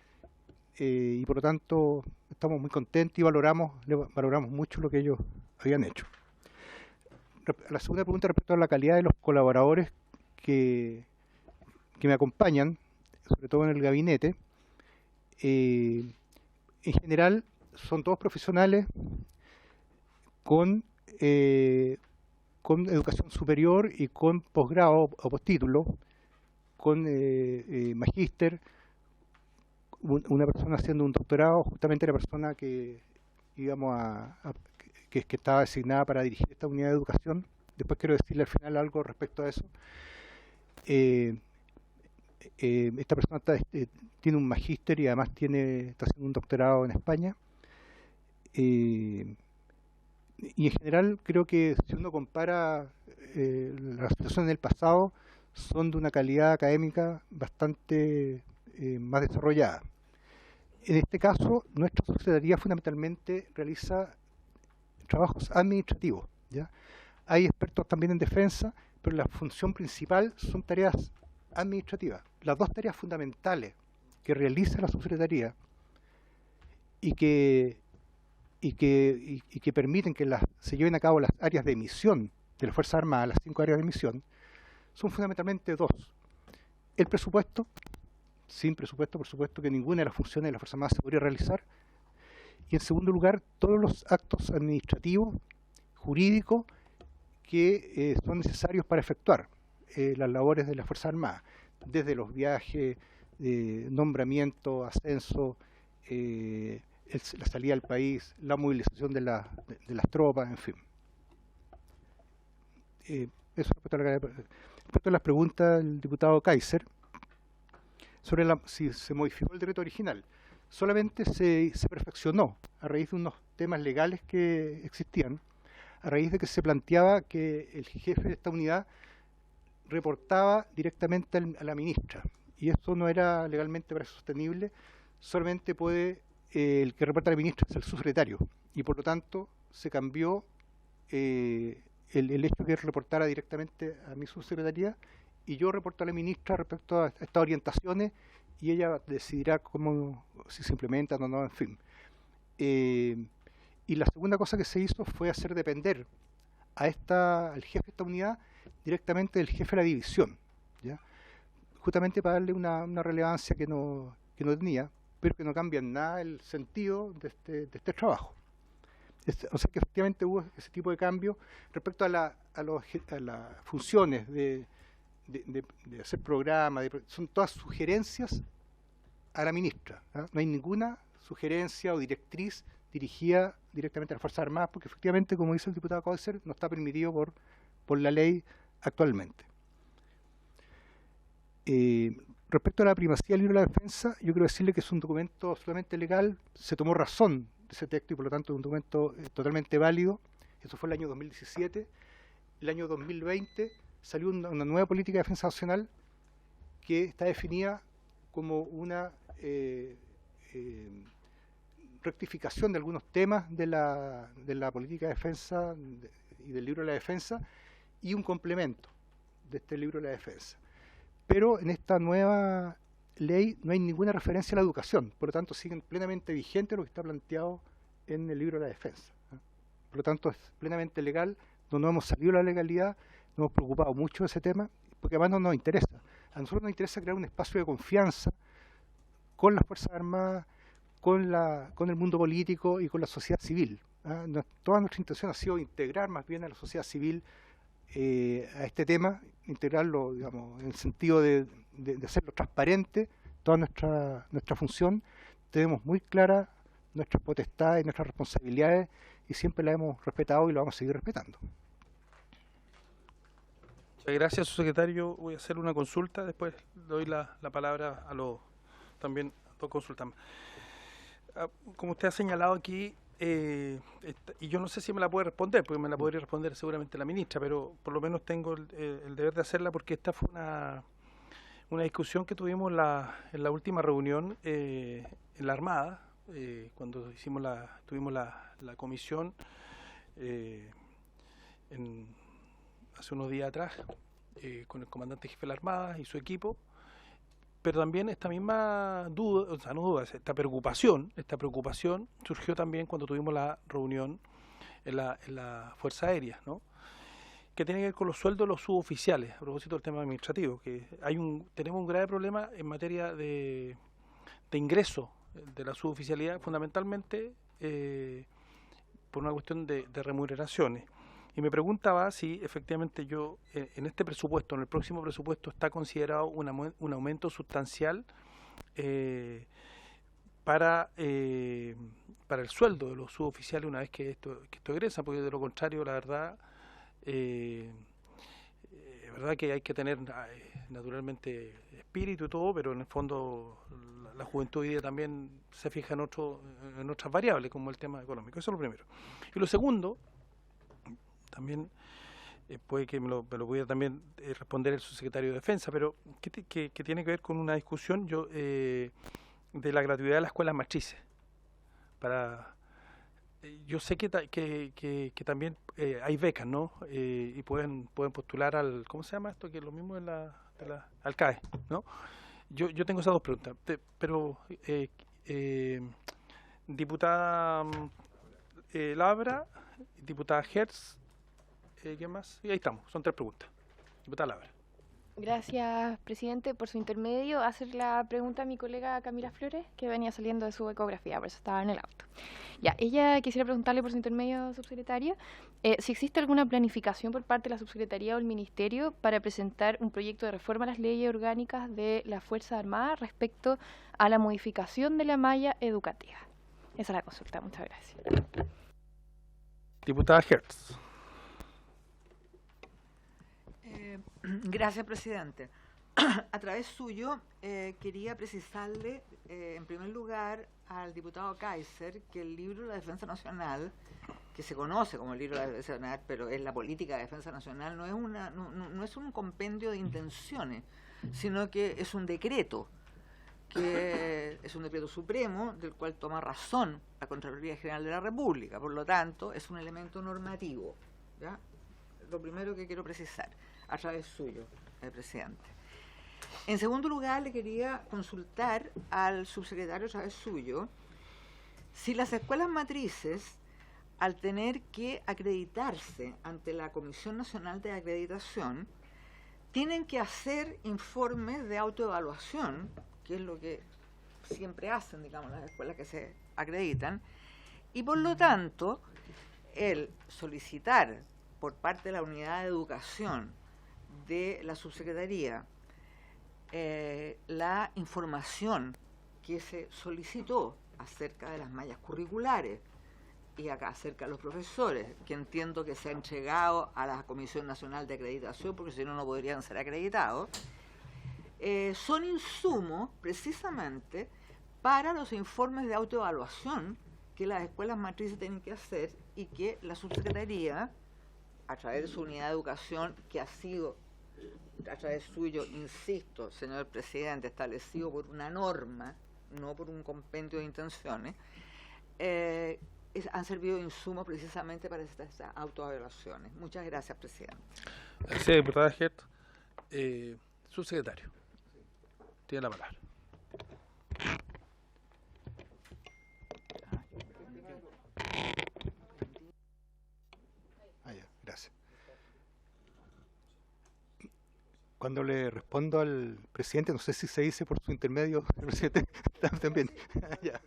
y por lo tanto estamos muy contentos y valoramos mucho lo que ellos habían hecho. La segunda pregunta respecto a la calidad de los colaboradores que me acompañan, sobre todo en el gabinete. En general son todos profesionales con educación superior y con posgrado o postítulo, con magíster, una persona haciendo un doctorado, justamente la persona que íbamos que estaba designada para dirigir esta unidad de educación. Después quiero decirle al final algo respecto a eso. Esta persona tiene un magíster y además está haciendo un doctorado en España. Y en general creo que si uno compara las situaciones del pasado, son de una calidad académica bastante más desarrollada. En este caso, nuestra subsecretaría fundamentalmente realiza trabajos administrativos, ¿ya? Hay expertos también en defensa, pero la función principal son tareas administrativas. Las dos tareas fundamentales que realiza la subsecretaría y que permiten que se lleven a cabo las áreas de misión de las Fuerzas Armadas, las 5 áreas de misión, son fundamentalmente dos. El presupuesto, sin presupuesto, por supuesto que ninguna de las funciones de las Fuerzas Armadas se podría realizar. Y en segundo lugar, todos los actos administrativos, jurídicos, que son necesarios para efectuar las labores de las Fuerzas Armadas, desde los viajes, nombramiento, ascenso, la salida del país, la movilización de las tropas, en fin. Eso respecto a las preguntas del diputado Kaiser sobre si se modificó el decreto original. Solamente se perfeccionó a raíz de unos temas legales que existían, a raíz de que se planteaba que el jefe de esta unidad reportaba directamente a la ministra, y esto no era legalmente sostenible. Solamente puede el que reporta a la ministra es el subsecretario, y por lo tanto se cambió el hecho que él reportara directamente a mi subsecretaría y yo reporto a la ministra respecto a estas orientaciones y ella decidirá cómo, si se implementan o no, en fin. Y la segunda cosa que se hizo fue hacer depender al jefe de esta unidad directamente del jefe de la división, ¿ya? Justamente para darle una relevancia que no tenía, pero que no cambia en nada el sentido de este trabajo. O sea que efectivamente hubo ese tipo de cambio respecto a las funciones de hacer programas, son todas sugerencias a la ministra, ¿no? No hay ninguna sugerencia o directriz dirigida directamente a las Fuerzas Armadas, porque efectivamente, como dice el diputado Kaiser, no está permitido por la ley actualmente. Respecto a la primacía del libro de la defensa, yo quiero decirle que es un documento absolutamente legal, se tomó razón de ese texto y por lo tanto es un documento totalmente válido. Eso fue el año 2017. El año 2020 salió una nueva política de defensa nacional que está definida como una rectificación de algunos temas de la política de defensa y del libro de la defensa y un complemento de este libro de la defensa. Pero en esta nueva ley no hay ninguna referencia a la educación, por lo tanto siguen plenamente vigente lo que está planteado en el libro de la defensa, ¿eh? Por lo tanto es plenamente legal, no hemos salido de la legalidad, nos hemos preocupado mucho de ese tema, porque además no nos interesa. A nosotros nos interesa crear un espacio de confianza con las Fuerzas Armadas, con el mundo político y con la sociedad civil, ¿eh? Toda nuestra intención ha sido integrar más bien a la sociedad civil a este tema, integrarlo, digamos, en el sentido de hacerlo transparente, toda nuestra función. Tenemos muy claras nuestras potestades y nuestras responsabilidades y siempre las hemos respetado y lo vamos a seguir respetando. Muchas gracias, subsecretario. Voy a hacer una consulta, después doy la palabra a los consultas. Como usted ha señalado aquí, y yo no sé si me la puede responder, porque me la podría responder seguramente la ministra, pero por lo menos tengo el deber de hacerla porque esta fue una discusión que tuvimos en la última reunión en la Armada, cuando tuvimos la comisión hace unos días atrás con el comandante jefe de la Armada y su equipo. Pero también esta misma duda, o sea, no duda, esta preocupación surgió también cuando tuvimos la reunión en la Fuerza Aérea, ¿no? Que tiene que ver con los sueldos de los suboficiales, a propósito del tema administrativo, que tenemos un grave problema en materia de ingreso de la suboficialidad, fundamentalmente por una cuestión de remuneraciones. Y me preguntaba si efectivamente en este presupuesto, en el próximo presupuesto, está considerado un aumento sustancial para el sueldo de los suboficiales una vez que esto egresa, porque de lo contrario, la verdad, es verdad que hay que tener naturalmente espíritu y todo, pero en el fondo la juventud hoy día también se fija en otras variables, como el tema económico. Eso es lo primero. Y lo segundo, también puede que me lo pudiera también responder el subsecretario de Defensa, pero que tiene que ver con una discusión de la gratuidad de las escuelas matrices. Yo sé que también hay becas, ¿no? Y pueden postular ¿cómo se llama esto? Que es lo mismo al CAE, ¿no? Yo tengo esas dos preguntas, pero diputada Labra, diputada Hertz, ¿quién más? Y ahí estamos, son 3 preguntas. Diputada Labra. Gracias, presidente. Por su intermedio, hacer la pregunta a mi colega Camila Flores, que venía saliendo de su ecografía, por eso estaba en el auto. Ya, ella quisiera preguntarle por su intermedio, subsecretario, si existe alguna planificación por parte de la subsecretaría o el ministerio para presentar un proyecto de reforma a las leyes orgánicas de las Fuerzas Armadas respecto a la modificación de la malla educativa. Esa es la consulta. Muchas gracias. Diputada Hertz. Gracias, presidente. A través suyo, quería precisarle, en primer lugar, al diputado Kaiser, que el libro de la Defensa Nacional, que se conoce como el libro de la Defensa Nacional, pero es la política de defensa nacional, no es un compendio de intenciones, sino que es un decreto, que es un decreto supremo, del cual toma razón la Contraloría General de la República. Por lo tanto, es un elemento normativo, ¿ya? lo primero que quiero precisar, a través suyo, presidente. En segundo lugar, le quería consultar al subsecretario a través suyo si las escuelas matrices, al tener que acreditarse ante la Comisión Nacional de Acreditación, tienen que hacer informes de autoevaluación, que es lo que siempre hacen, digamos, las escuelas que se acreditan, y por lo tanto, el solicitar por parte de la Unidad de Educación de la Subsecretaría la información que se solicitó acerca de las mallas curriculares y acá acerca de los profesores, que entiendo que se ha entregado a la Comisión Nacional de Acreditación, porque si no, no podrían ser acreditados, son insumos precisamente para los informes de autoevaluación que las escuelas matrices tienen que hacer y que la Subsecretaría, a través de su unidad de educación, que ha sido, a través suyo, insisto, señor presidente, establecido por una norma, no por un compendio de intenciones, han servido de insumos precisamente para estas autoevaluaciones. Muchas gracias, presidente. Gracias, diputada Gert. Subsecretario, tiene la palabra. Gracias. Cuando le respondo al presidente, no sé si se dice por su intermedio, el presidente también, ya.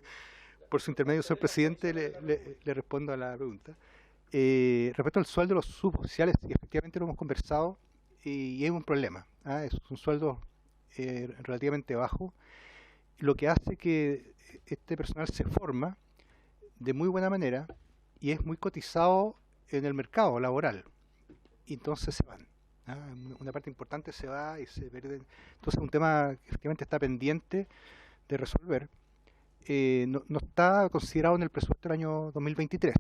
Por su intermedio, señor presidente, le respondo a la pregunta. Respecto al sueldo de los suboficiales, efectivamente lo hemos conversado y es un problema. Es un sueldo relativamente bajo, lo que hace que este personal se forma de muy buena manera y es muy cotizado en el mercado laboral, y entonces se van. Una parte importante se va y se pierde. Entonces es un tema que efectivamente está pendiente de resolver. No está considerado en el presupuesto del año 2023,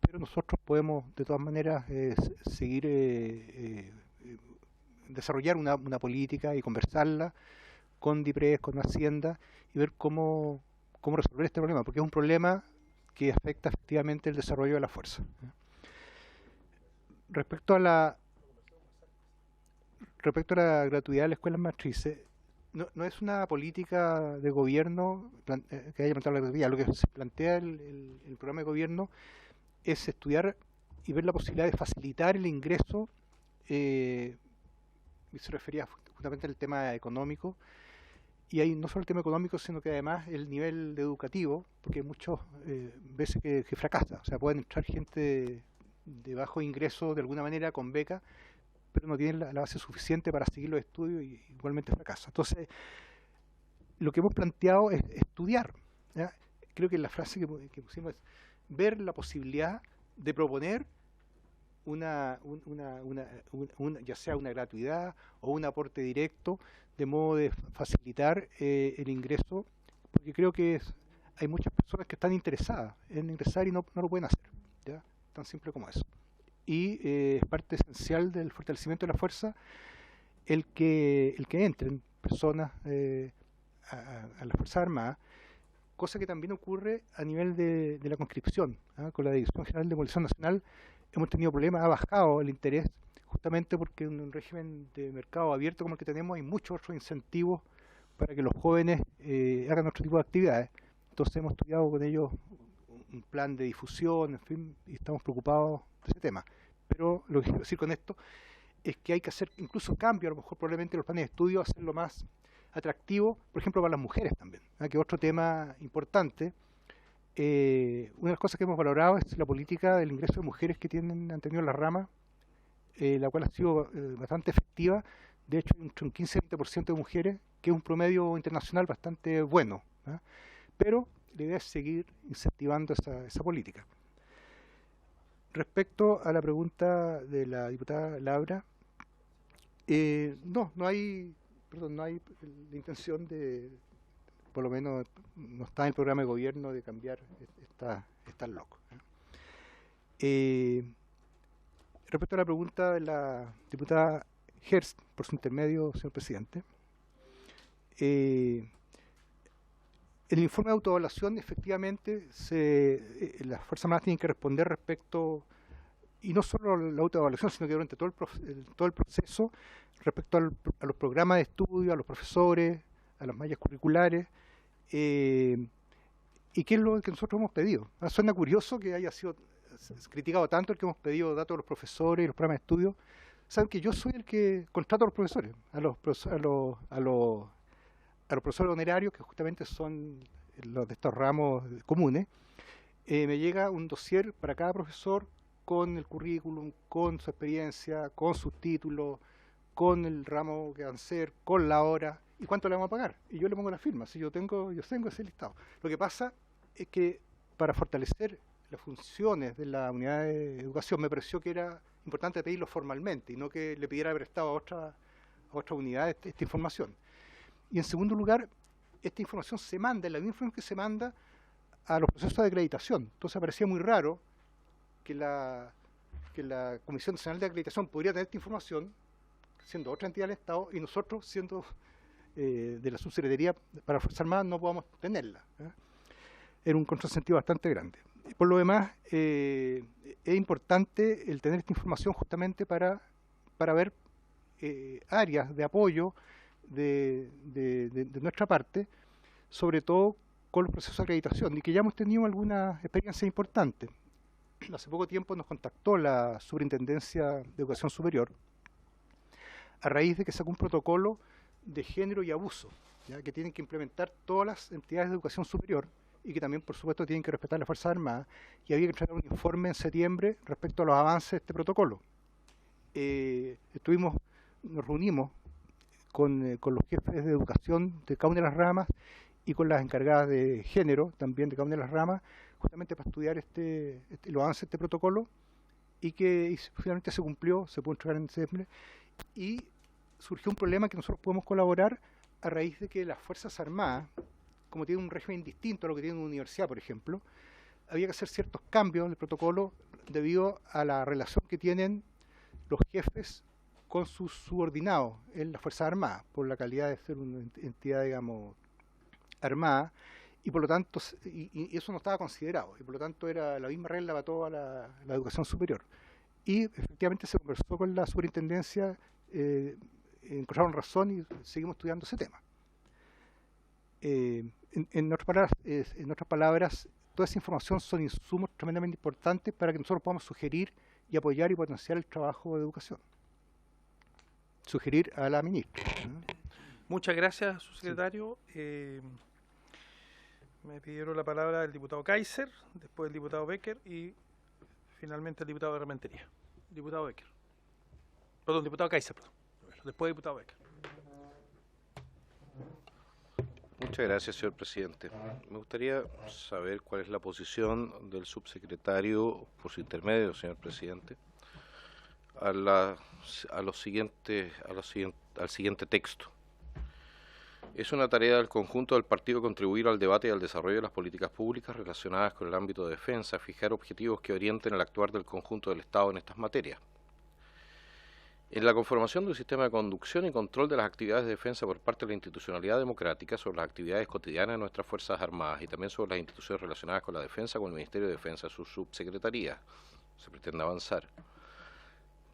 pero nosotros podemos de todas maneras seguir desarrollar una política y conversarla con DIPRES, con Hacienda, y ver cómo resolver este problema, porque es un problema que afecta efectivamente el desarrollo de la fuerza. Respecto a la gratuidad de las escuelas matrices, no es una política de gobierno que haya planteado la gratuidad. Lo que se plantea el programa de gobierno es estudiar y ver la posibilidad de facilitar el ingreso, y se refería justamente al tema económico, y ahí no solo el tema económico, sino que además el nivel educativo, porque muchas veces que fracasa. O sea, pueden entrar gente de bajo ingreso de alguna manera con beca, pero no tienen la base suficiente para seguir los estudios y igualmente fracasa. Entonces, lo que hemos planteado es estudiar, ¿ya? Creo que la frase que pusimos es ver la posibilidad de proponer ya sea una gratuidad o un aporte directo, de modo de facilitar el ingreso, porque creo que hay muchas personas que están interesadas en ingresar y no lo pueden hacer, ¿ya? Tan simple como eso. Y es parte esencial del fortalecimiento de la fuerza el que entren personas a las Fuerzas Armadas, cosa que también ocurre a nivel de la conscripción. Con la Dirección General de Movilización Nacional hemos tenido problemas, ha bajado el interés, justamente porque en un régimen de mercado abierto como el que tenemos hay muchos otros incentivos para que los jóvenes hagan otro tipo de actividades. Entonces hemos estudiado con ellos un plan de difusión, en fin, y estamos preocupados de ese tema. Pero lo que quiero decir con esto es que hay que hacer incluso cambios, a lo mejor probablemente los planes de estudio, hacerlo más atractivo, por ejemplo, para las mujeres también, que es otro tema importante. Una de las cosas que hemos valorado es la política del ingreso de mujeres que han tenido la rama, la cual ha sido bastante efectiva. De hecho, entre un 15 y 20% de mujeres, que es un promedio internacional bastante bueno, pero la idea es seguir incentivando esa política. Respecto a la pregunta de la diputada Labra, no hay la intención de, por lo menos no está en el programa de gobierno, de cambiar estas locos. Respecto a la pregunta de la diputada Hertz, por su intermedio, señor presidente, el informe de autoevaluación, efectivamente, las Fuerzas Armadas tienen que responder respecto y no solo la autoevaluación, sino que durante todo el proceso respecto a los programas de estudio, a los profesores, a las mallas curriculares, y qué es lo que nosotros hemos pedido. Suena curioso que haya sido criticado tanto el que hemos pedido datos a los profesores y los programas de estudio. Saben que yo soy el que contrato a los profesores, a los profesores honorarios, que justamente son los de estos ramos comunes. Me llega un dossier para cada profesor con el currículum, con su experiencia, con sus títulos, con el ramo que van a hacer, con la hora y cuánto le vamos a pagar. Y yo le pongo la firma, si yo tengo ese listado. Lo que pasa es que para fortalecer las funciones de la unidad de educación me pareció que era importante pedirlo formalmente y no que le pidiera haber estado a otra unidad esta información. Y en segundo lugar, esta información se manda, es la misma información que se manda a los procesos de acreditación. Entonces parecía muy raro que la Comisión Nacional de Acreditación podría tener esta información, siendo otra entidad del Estado, y nosotros, siendo de la Subsecretaría para las Fuerzas Armadas, no podamos tenerla. Era un contrasentido bastante grande. Por lo demás, es importante el tener esta información justamente para ver áreas de apoyo de nuestra parte, sobre todo con los procesos de acreditación, y que ya hemos tenido algunas experiencias importantes. Hace poco tiempo nos contactó la Superintendencia de Educación Superior a raíz de que sacó un protocolo de género y abuso, ¿ya? Que tienen que implementar todas las entidades de educación superior y que también, por supuesto, tienen que respetar las Fuerzas Armadas, y había que entregar un informe en septiembre respecto a los avances de este protocolo. Nos reunimos con los jefes de educación de cada una de las ramas y con las encargadas de género también de cada una de las ramas, justamente para estudiar los avances de este protocolo, y que finalmente se cumplió, se pudo entregar en septiembre, y surgió un problema que nosotros podemos colaborar a raíz de que las Fuerzas Armadas, como tienen un régimen distinto a lo que tiene una universidad, por ejemplo, había que hacer ciertos cambios en el protocolo debido a la relación que tienen los jefes con sus subordinados en las Fuerzas Armadas, por la calidad de ser una entidad, digamos, armada, y por lo tanto, y eso no estaba considerado, y por lo tanto era la misma regla para toda la educación superior. Y efectivamente se conversó con la superintendencia, encontraron razón y seguimos estudiando ese tema. En otras palabras, toda esa información son insumos tremendamente importantes para que nosotros podamos sugerir y apoyar y potenciar el trabajo de educación. Sugerir a la ministra. Muchas gracias, subsecretario. Sí. Me pidieron la palabra el diputado Kaiser, después el diputado Becker y finalmente el diputado de Rementería. Diputado Becker. Perdón, diputado Kaiser, perdón. Después el diputado Becker. Muchas gracias, señor presidente. Me gustaría saber cuál es la posición del subsecretario, por su intermedio, señor presidente, al siguiente texto. Es una tarea del conjunto del partido contribuir al debate y al desarrollo de las políticas públicas relacionadas con el ámbito de defensa, fijar objetivos que orienten el actuar del conjunto del Estado en estas materias. En la conformación de un sistema de conducción y control de las actividades de defensa por parte de la institucionalidad democrática sobre las actividades cotidianas de nuestras Fuerzas Armadas y también sobre las instituciones relacionadas con la defensa, con el Ministerio de Defensa, su subsecretaría, se pretende avanzar.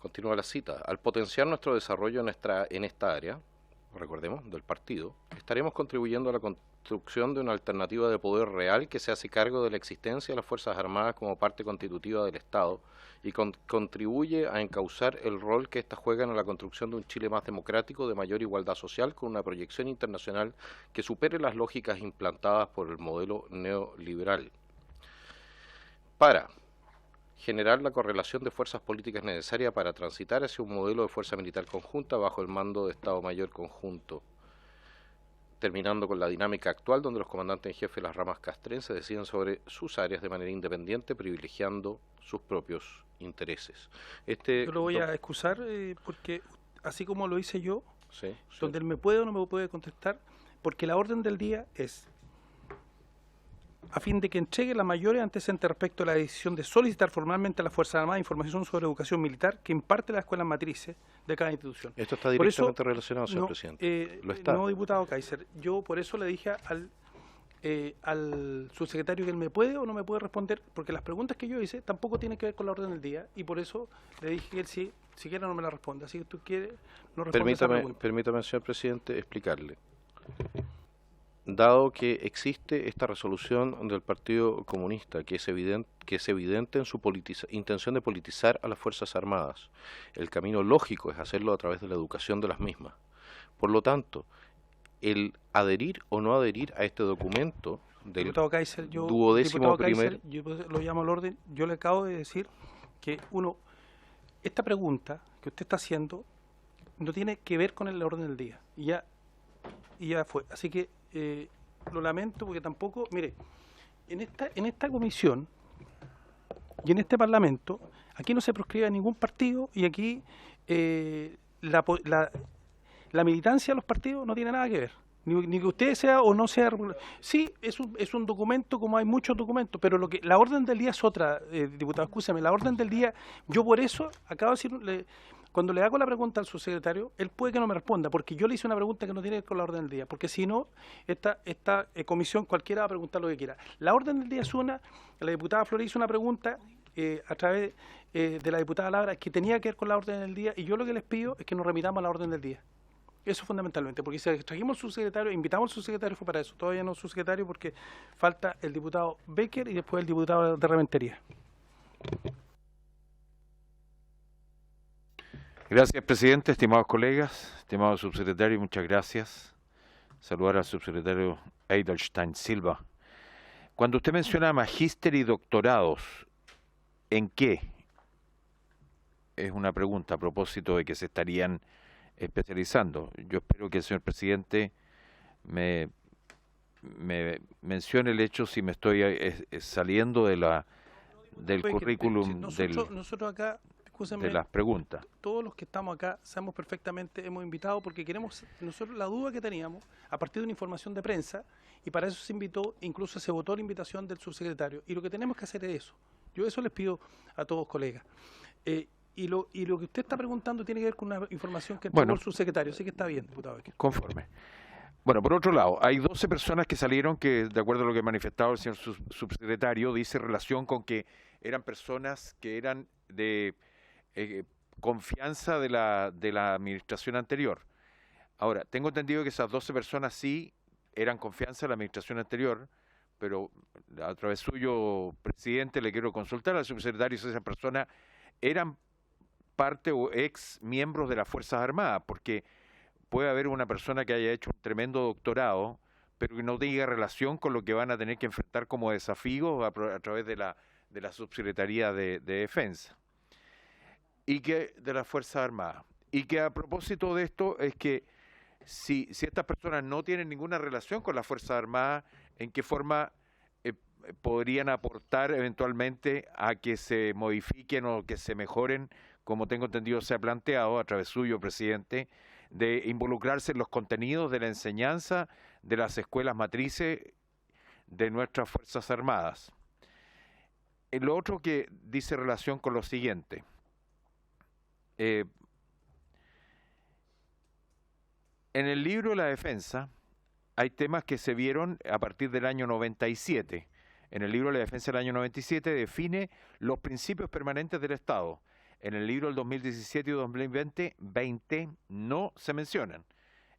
Continúa la cita. Al potenciar nuestro desarrollo en esta área, recordemos, del partido, estaremos contribuyendo a la construcción de una alternativa de poder real que se hace cargo de la existencia de las Fuerzas Armadas como parte constitutiva del Estado y contribuye a encauzar el rol que éstas juegan en la construcción de un Chile más democrático, de mayor igualdad social, con una proyección internacional que supere las lógicas implantadas por el modelo neoliberal. Para generar la correlación de fuerzas políticas necesaria para transitar hacia un modelo de fuerza militar conjunta bajo el mando de Estado Mayor conjunto, terminando con la dinámica actual donde los comandantes en jefe de las ramas castrenses deciden sobre sus áreas de manera independiente, privilegiando sus propios intereses. Yo lo voy a excusar porque, así como lo hice yo, sí, donde él me puede o no me puede contestar, porque la orden del día es a fin de que entregue las mayores antecedentes respecto a la decisión de solicitar formalmente a las Fuerzas Armadas información sobre educación militar que imparte las escuelas matrices de cada institución. Esto está directamente relacionado, señor presidente. Lo está. No, diputado Kaiser, yo por eso le dije al al subsecretario que él me puede o no me puede responder, porque las preguntas que yo hice tampoco tienen que ver con la orden del día, y por eso le dije que él sí, siquiera no me la responde. Así que tú quieres, no responde esa pregunta. Permítame, señor presidente, explicarle. Dado que existe esta resolución del Partido Comunista, que es evidente en su intención de politizar a las Fuerzas Armadas, el camino lógico es hacerlo a través de la educación de las mismas. Por lo tanto, el adherir o no adherir a este documento del Diputado Kaiser, yo, duodécimo primer... yo lo llamo al orden, yo le acabo de decir que esta pregunta que usted está haciendo no tiene que ver con el orden del día, y ya fue. Así que lo lamento, porque tampoco, mire, en esta comisión y en este Parlamento, aquí no se proscribe a ningún partido, y aquí la militancia de los partidos no tiene nada que ver. Ni que usted sea o no sea... Sí, es un documento como hay muchos documentos, pero la orden del día es otra, diputado, escúchame. La orden del día, yo por eso acabo de decir, cuando le hago la pregunta al subsecretario, él puede que no me responda, porque yo le hice una pregunta que no tiene que ver con la orden del día, porque si no, esta comisión cualquiera va a preguntar lo que quiera. La orden del día es la diputada Flores hizo una pregunta a través de la diputada Labra que tenía que ver con la orden del día, y yo lo que les pido es que nos remitamos a la orden del día. Eso fundamentalmente, porque si trajimos al subsecretario, invitamos al subsecretario, fue para eso. Todavía no subsecretario porque falta el diputado Becker y después el diputado de Rementería. Gracias, presidente, estimados colegas, estimado subsecretario, muchas gracias. Saludar al subsecretario Edelstein Silva. Cuando usted menciona magíster y doctorados, ¿en qué? Es una pregunta a propósito de que se estarían especializando. Yo espero que el señor presidente me mencione el hecho si me estoy saliendo del currículum nosotros acá, de las preguntas. Todos los que estamos acá sabemos perfectamente, hemos invitado porque queremos, nosotros la duda que teníamos, a partir de una información de prensa, y para eso se invitó, incluso se votó la invitación del subsecretario, y lo que tenemos que hacer es eso. Yo eso les pido a todos, colegas. Y lo que usted está preguntando tiene que ver con una información que entregó el subsecretario, así que está bien, diputado Becker. Conforme. Bueno, por otro lado, hay 12 personas que salieron que, de acuerdo a lo que manifestaba el señor subsecretario, dice relación con que eran personas que eran de confianza de la administración anterior. Ahora, tengo entendido que esas 12 personas sí eran confianza de la administración anterior, pero a través suyo, presidente, le quiero consultar al subsecretario si esas personas eran parte o ex miembros de las Fuerzas Armadas, porque puede haber una persona que haya hecho un tremendo doctorado, pero que no tenga relación con lo que van a tener que enfrentar como desafío a través de la Subsecretaría de Defensa y que de las Fuerzas Armadas. Y que a propósito de esto es que si estas personas no tienen ninguna relación con las Fuerzas Armadas, ¿en qué forma podrían aportar eventualmente a que se modifiquen o que se mejoren, como tengo entendido se ha planteado a través suyo, presidente, de involucrarse en los contenidos de la enseñanza de las escuelas matrices de nuestras Fuerzas Armadas? Lo otro que dice relación con lo siguiente. En el libro de la defensa hay temas que se vieron a partir del año 97. En el libro de la defensa del año 97 define los principios permanentes del Estado. En el libro del 2017 y 2020 no se mencionan.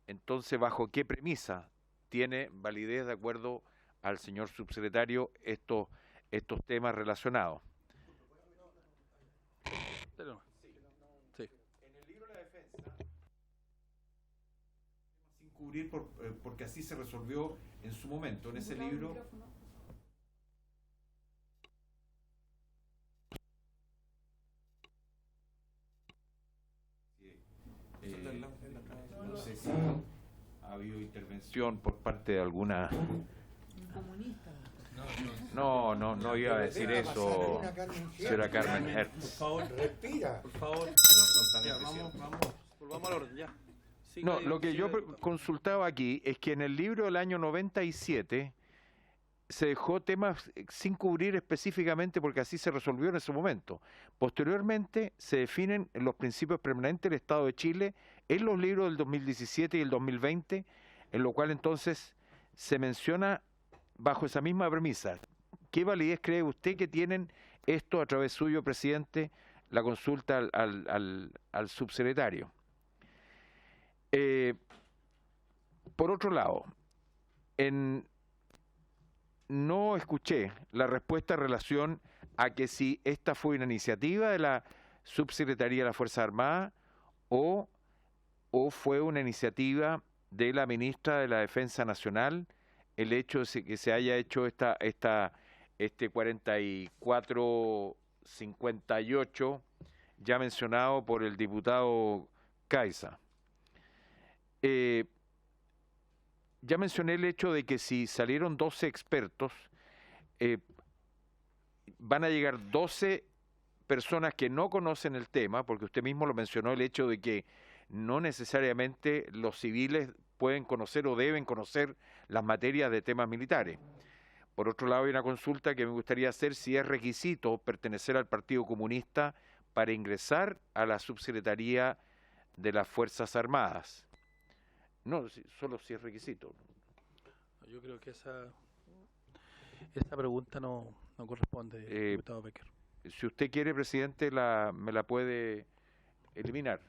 Entonces, ¿bajo qué premisa tiene validez, de acuerdo al señor subsecretario, estos temas relacionados? Sí. En el libro de la defensa, sin cubrir porque así se resolvió en su momento, en ese libro... no sé si ha habido intervención por parte de alguna... No iba a decir eso, señora Carmen Hertz. Por favor, respira. Por favor. Volvamos al orden, ya. No, lo que yo consultaba aquí es que en el libro del año 97 se dejó temas sin cubrir específicamente porque así se resolvió en ese momento. Posteriormente se definen los principios permanentes del Estado de Chile en los libros del 2017 y el 2020, en lo cual entonces se menciona bajo esa misma premisa, ¿qué validez cree usted que tienen esto a través suyo, presidente, la consulta al subsecretario? Por otro lado, no escuché la respuesta en relación a que si esta fue una iniciativa de la Subsecretaría de las Fuerzas Armadas o fue una iniciativa de la ministra de la Defensa Nacional, el hecho de que se haya hecho este 4458 ya mencionado por el diputado Caiza. Ya mencioné el hecho de que si salieron 12 expertos, van a llegar 12 personas que no conocen el tema, porque usted mismo lo mencionó, el hecho de que no necesariamente los civiles pueden conocer o deben conocer las materias de temas militares. Por otro lado, hay una consulta que me gustaría hacer si es requisito pertenecer al Partido Comunista para ingresar a la Subsecretaría de las Fuerzas Armadas. No, solo si es requisito. Yo creo que esa pregunta no corresponde, diputado Becker. Si usted quiere, presidente, me la puede eliminar.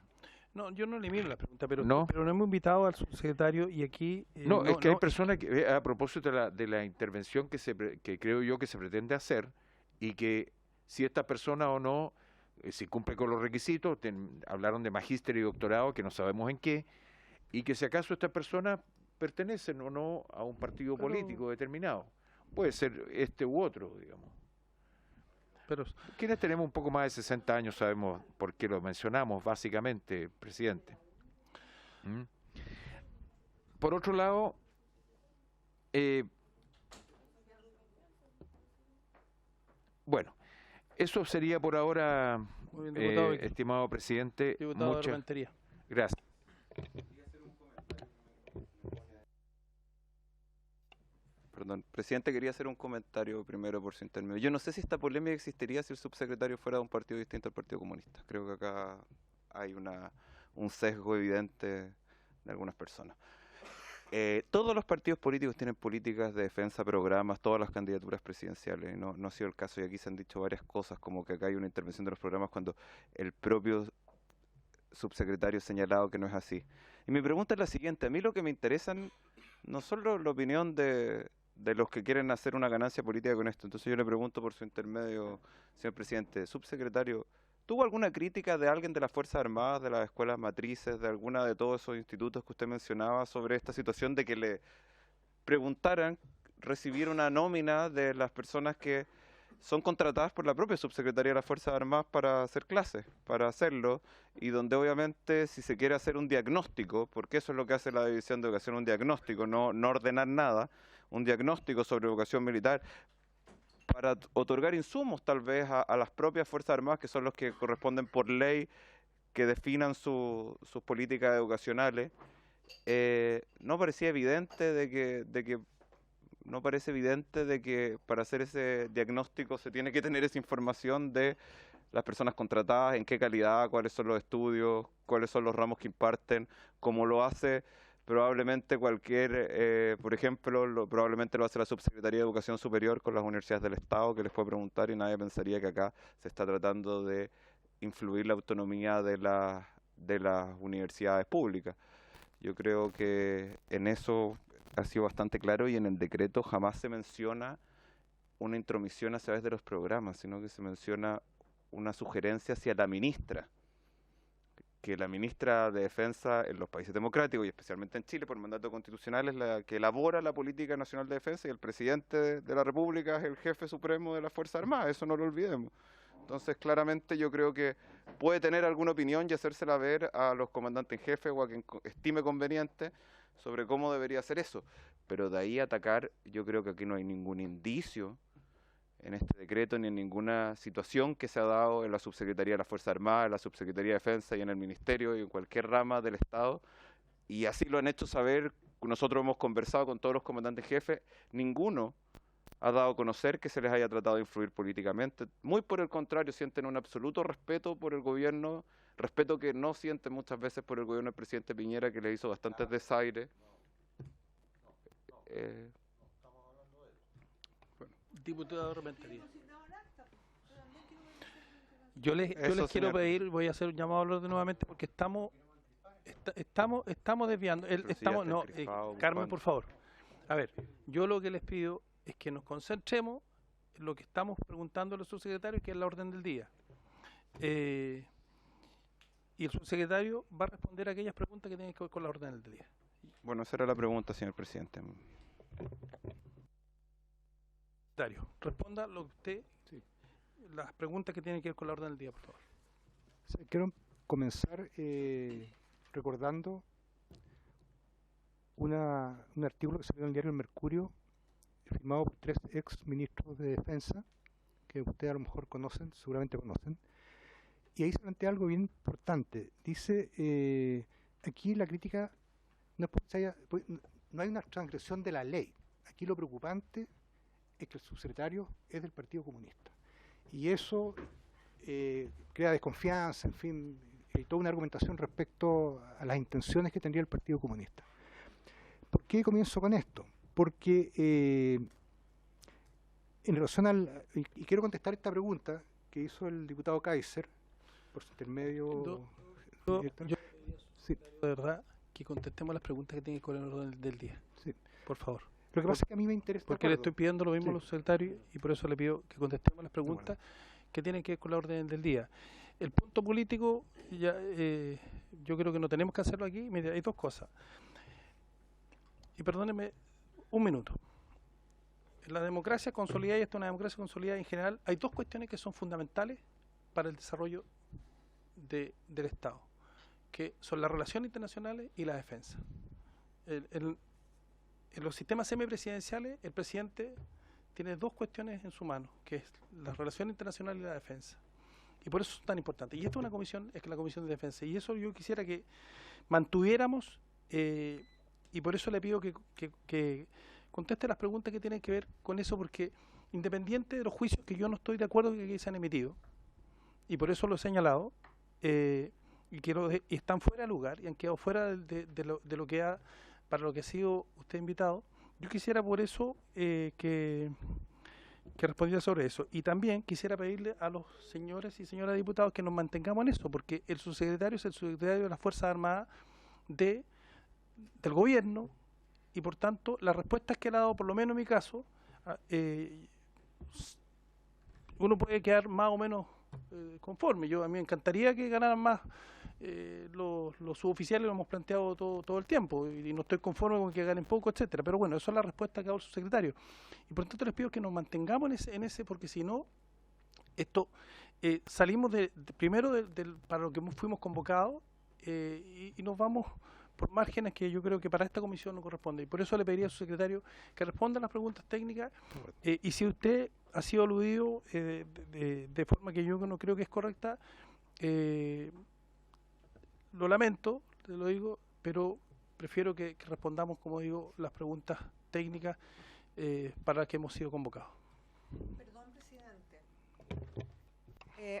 No, yo no elimino la pregunta, pero ¿No? pero no hemos invitado al subsecretario y aquí... No, es que hay personas que, a propósito de la intervención que creo yo que se pretende hacer, y que si esta persona o no, si cumple con los requisitos, hablaron de magíster y doctorado, que no sabemos en qué, y que si acaso estas personas pertenecen o no a un partido político determinado. Puede ser este u otro, digamos. Pero quienes tenemos un poco más de 60 años sabemos por qué lo mencionamos, básicamente, presidente. Por otro lado, bueno, eso sería por ahora, muy bien, diputado estimado presidente. Diputado Muchas de gracias. Perdón, presidente, quería hacer un comentario primero por su intermedio. Yo no sé si esta polémica existiría si el subsecretario fuera de un partido distinto al Partido Comunista. Creo que acá hay un sesgo evidente de algunas personas. Todos los partidos políticos tienen políticas de defensa, programas, todas las candidaturas presidenciales. No ha sido el caso, y aquí se han dicho varias cosas, como que acá hay una intervención de los programas cuando el propio subsecretario ha señalado que no es así. Y mi pregunta es la siguiente: a mí lo que me interesan no solo la opinión de los que quieren hacer una ganancia política con esto. Entonces yo le pregunto por su intermedio, señor presidente, subsecretario, ¿tuvo alguna crítica de alguien de las Fuerzas Armadas, de las escuelas matrices, de alguna de todos esos institutos que usted mencionaba sobre esta situación de que le preguntaran recibir una nómina de las personas que son contratadas por la propia Subsecretaría de las Fuerzas Armadas para hacer clases, para hacerlo, y donde obviamente si se quiere hacer un diagnóstico, porque eso es lo que hace la División de Educación, un diagnóstico, no ordenar nada, un diagnóstico sobre educación militar, para otorgar insumos tal vez a las propias Fuerzas Armadas, que son los que corresponden por ley que definan sus políticas educacionales. No parecía evidente no parece evidente de que para hacer ese diagnóstico se tiene que tener esa información de las personas contratadas, en qué calidad, cuáles son los estudios, cuáles son los ramos que imparten, como lo hace probablemente por ejemplo, probablemente lo hace la Subsecretaría de Educación Superior con las universidades del Estado, que les puede preguntar, y nadie pensaría que acá se está tratando de influir la autonomía de las universidades públicas. Yo creo que en eso ha sido bastante claro, y en el decreto jamás se menciona una intromisión a través de los programas, sino que se menciona una sugerencia hacia la ministra, que la ministra de Defensa en los países democráticos, y especialmente en Chile por mandato constitucional, es la que elabora la política nacional de defensa, y el presidente de la República es el jefe supremo de las Fuerzas Armadas, eso no lo olvidemos. Entonces, claramente yo creo que puede tener alguna opinión y hacérsela ver a los comandantes en jefe o a quien estime conveniente sobre cómo debería hacer eso. Pero de ahí a atacar, yo creo que aquí no hay ningún indicio en este decreto ni en ninguna situación que se ha dado en la Subsecretaría de las Fuerzas Armadas, en la Subsecretaría de Defensa y en el Ministerio y en cualquier rama del Estado. Y así lo han hecho saber, nosotros hemos conversado con todos los comandantes en jefe, ninguno ha dado a conocer que se les haya tratado de influir políticamente. Muy por el contrario, sienten un absoluto respeto por el gobierno, respeto que no sienten muchas veces por el gobierno del presidente Piñera, que le hizo bastantes desaires. Diputado Rementería. Yo les Eso, quiero señor. pedir, voy a hacer un llamado al orden nuevamente porque estamos desviando. Pero si ya Estamos, está no, encriptado, Carmen, Juan. por favor. A ver, yo lo que les pido es que nos concentremos en lo que estamos preguntando a los subsecretarios, que es la orden del día. Y el subsecretario va a responder a aquellas preguntas que tienen que ver con la orden del día. Bueno, esa era la pregunta, señor presidente. Secretario, responda lo que usted, las preguntas que tienen que ver con la orden del día, por favor. Sí, quiero comenzar recordando un artículo que salió en el diario El Mercurio, firmado por 3 ex ministros de Defensa, que ustedes a lo mejor conocen, seguramente conocen, y ahí se plantea algo bien importante. Dice, aquí la crítica no es no hay una transgresión de la ley. Aquí lo preocupante es que el subsecretario es del Partido Comunista. Y eso crea desconfianza, en fin, y toda una argumentación respecto a las intenciones que tendría el Partido Comunista. ¿Por qué comienzo con esto? Porque en relación y quiero contestar esta pregunta que hizo el diputado Kaiser, por su intermedio. Sí. De verdad, que contestemos las preguntas que tienen que ver con el orden del día. Sí. Por favor. Lo que pasa es que a mí me interesa. Porque le estoy pidiendo lo mismo Sí. a los secretarios y por eso le pido que contestemos las preguntas que tienen que ver con la orden del día. El punto político, ya, yo creo que no tenemos que hacerlo aquí. Mire, hay dos cosas. Y perdónenme un minuto. En la democracia consolidada, y esta es una democracia consolidada en general, hay dos cuestiones que son fundamentales para el desarrollo del Estado, que son las relaciones internacionales y la defensa. En los sistemas semipresidenciales, el presidente tiene dos cuestiones en su mano, que es la relación internacional y la defensa. Y por eso es tan importante. Y esta es una comisión, es que la Comisión de Defensa. Y eso yo quisiera que mantuviéramos, y por eso le pido que conteste las preguntas que tienen que ver con eso, porque independiente de los juicios que yo no estoy de acuerdo que se han emitido, y por eso lo he señalado, y están fuera de lugar, y han quedado fuera de lo que para lo que ha sido usted invitado, yo quisiera por eso que respondiera sobre eso. Y también quisiera pedirle a los señores y señoras diputados que nos mantengamos en eso, porque el subsecretario es el subsecretario de las Fuerzas Armadas del gobierno, y por tanto las respuestas que él ha dado, por lo menos en mi caso, uno puede quedar más o menos conforme. A mí me encantaría que ganaran más los suboficiales, lo hemos planteado todo el tiempo, y no estoy conforme con que ganen poco, etcétera. Pero bueno, esa es la respuesta que ha dado el subsecretario. Y por tanto les pido que nos mantengamos en ese porque si no, esto salimos primero para lo que fuimos convocados y nos vamos por márgenes que yo creo que para esta comisión no corresponde. Y por eso le pediría a su secretario que responda a las preguntas técnicas. Y si usted ha sido aludido de forma que yo no creo que es correcta, lo lamento, te lo digo, pero prefiero que respondamos, como digo, las preguntas técnicas para las que hemos sido convocados. Perdón, presidente.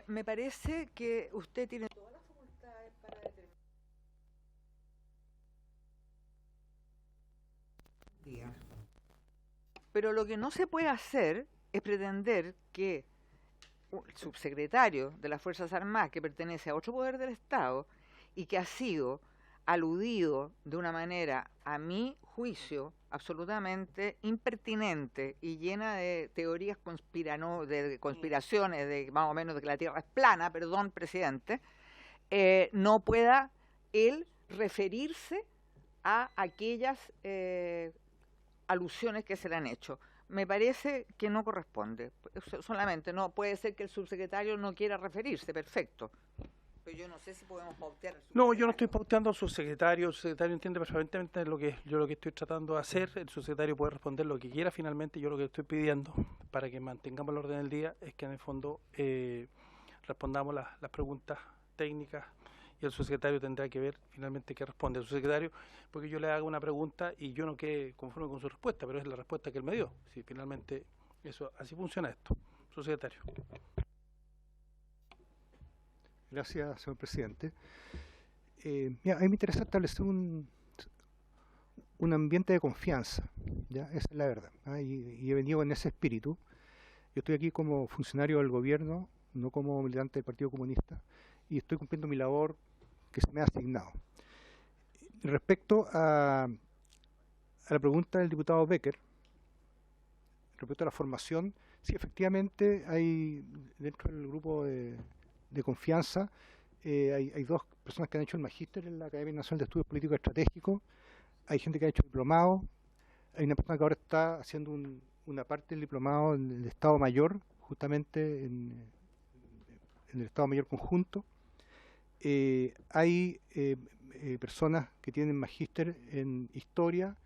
Me parece que usted tiene todas las facultades para determinar. Pero lo que no se puede hacer es pretender que el subsecretario de las Fuerzas Armadas, que pertenece a otro poder del Estado y que ha sido aludido de una manera, a mi juicio, absolutamente impertinente y llena de teorías de conspiraciones, de más o menos de que la Tierra es plana, perdón, presidente, no pueda él referirse a aquellas alusiones que se le han hecho. Me parece que no corresponde. Solamente no puede ser que el subsecretario no quiera referirse, perfecto. Pero yo no sé si podemos pautear. No, yo no estoy pauteando al subsecretario. El subsecretario entiende perfectamente lo que estoy tratando de hacer. El subsecretario puede responder lo que quiera. Finalmente, yo lo que estoy pidiendo para que mantengamos el orden del día es que en el fondo respondamos las preguntas técnicas, y el subsecretario tendrá que ver finalmente qué responde el subsecretario, porque yo le hago una pregunta y yo no quedé conforme con su respuesta, pero es la respuesta que él me dio. Si finalmente así funciona esto. Subsecretario. Gracias, señor presidente. A mí me interesa establecer un ambiente de confianza, ¿ya? Esa es la verdad, ¿ah? Y he venido en ese espíritu. Yo estoy aquí como funcionario del gobierno, no como militante del Partido Comunista, y estoy cumpliendo mi labor que se me ha asignado. Respecto a la pregunta del diputado Becker, respecto a la formación, sí, efectivamente hay dentro del grupo de confianza, hay dos personas que han hecho el magíster en la Academia Nacional de Estudios Políticos Estratégicos, hay gente que ha hecho diplomado, hay una persona que ahora está haciendo una parte del diplomado en el Estado Mayor, justamente en el Estado Mayor Conjunto. Hay personas que tienen magíster en Historia,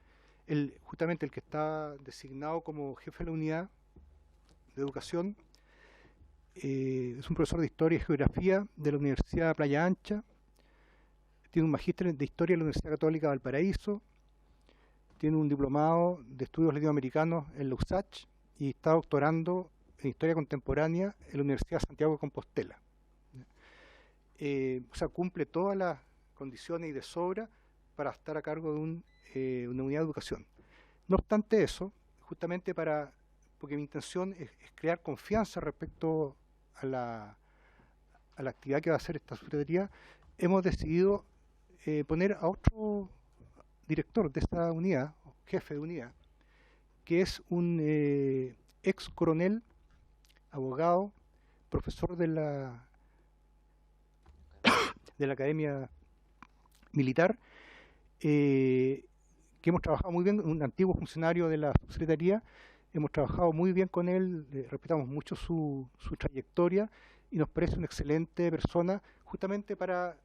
justamente el que está designado como jefe de la unidad de educación, es un profesor de Historia y Geografía de la Universidad de Playa Ancha, tiene un magíster de Historia de la Universidad Católica de Valparaíso, tiene un diplomado de Estudios Latinoamericanos en la USACH y está doctorando en Historia Contemporánea en la Universidad de Santiago de Compostela. O sea, cumple todas las condiciones y de sobra para estar a cargo de una unidad de educación. No obstante eso, justamente porque mi intención es crear confianza respecto a la actividad que va a hacer esta secretaría, hemos decidido poner a otro director de esta unidad, jefe de unidad, que es un ex coronel, abogado, profesor de la Academia Militar, que hemos trabajado muy bien, un antiguo funcionario de la subsecretaría, hemos trabajado muy bien con él, respetamos mucho su trayectoria y nos parece una excelente persona justamente para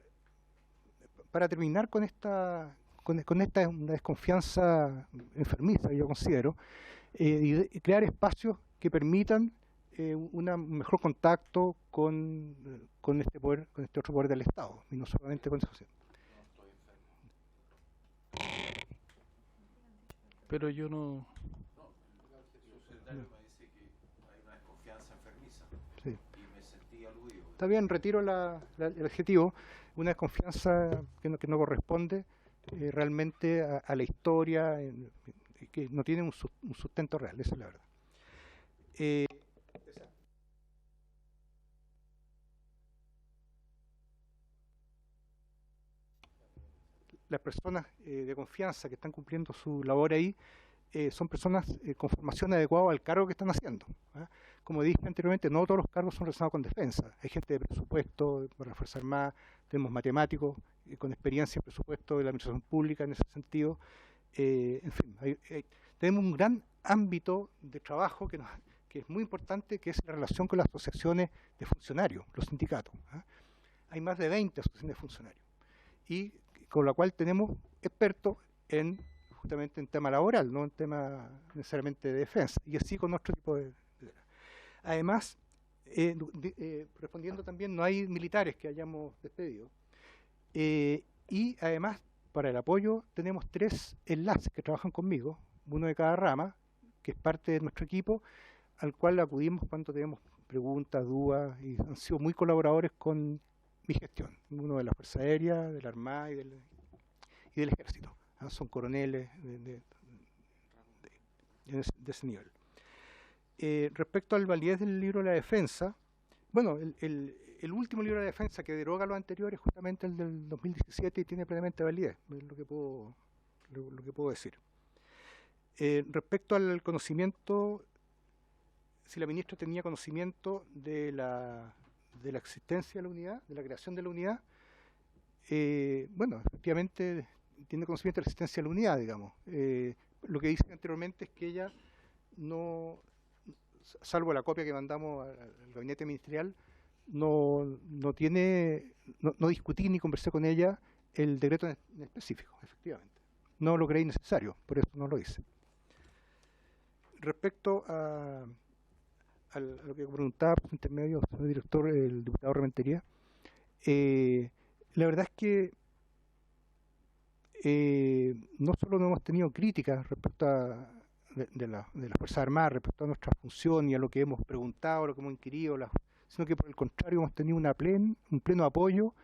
terminar con esta una desconfianza enfermiza, yo considero, y crear espacios que permitan un mejor contacto con este poder, con este otro poder del Estado, y no solamente con esa sociedad. Pero yo no... Sí. Está bien, retiro el adjetivo, una desconfianza que no corresponde realmente a la historia, que no tiene un sustento real, esa es la verdad. Las personas de confianza que están cumpliendo su labor ahí son personas con formación adecuada al cargo que están haciendo. Como dije anteriormente, no todos los cargos son relacionados con defensa. Hay gente de presupuesto para la Fuerza Armada, tenemos matemáticos con experiencia en presupuesto de la administración pública en ese sentido. En fin, tenemos un gran ámbito de trabajo que es muy importante, que es la relación con las asociaciones de funcionarios, los sindicatos. Hay más de 20 asociaciones de funcionarios, y con la cual tenemos expertos justamente en tema laboral, no en tema necesariamente de defensa, y así con otro tipo de... Además, respondiendo también, no hay militares que hayamos despedido, y además, para el apoyo, tenemos 3 enlaces que trabajan conmigo, uno de cada rama, que es parte de nuestro equipo, al cual acudimos cuando tenemos preguntas, dudas, y han sido muy colaboradores con mi gestión. Uno de la Fuerza Aérea, de la Armada y del Ejército. Son coroneles de ese nivel. Respecto al validez del libro de la defensa, bueno, el último libro de la defensa que deroga lo anterior es justamente el del 2017 y tiene plenamente validez, es lo que puedo decir. Respecto al conocimiento, si la ministra tenía conocimiento de la existencia de la unidad, de la creación de la unidad, bueno, efectivamente tiene conocimiento de la existencia de la unidad, digamos. Lo que dice anteriormente es que ella no, salvo la copia que mandamos al gabinete ministerial, no discutí ni conversé con ella el decreto en específico, efectivamente. No lo creí necesario, por eso no lo hice. Respecto a lo que preguntaba por intermedio, señor director, el diputado Rementería, la verdad es que no solo no hemos tenido críticas respecto de las Fuerzas Armadas, respecto a nuestra función y a lo que hemos preguntado, lo que hemos inquirido, sino que por el contrario hemos tenido un pleno apoyo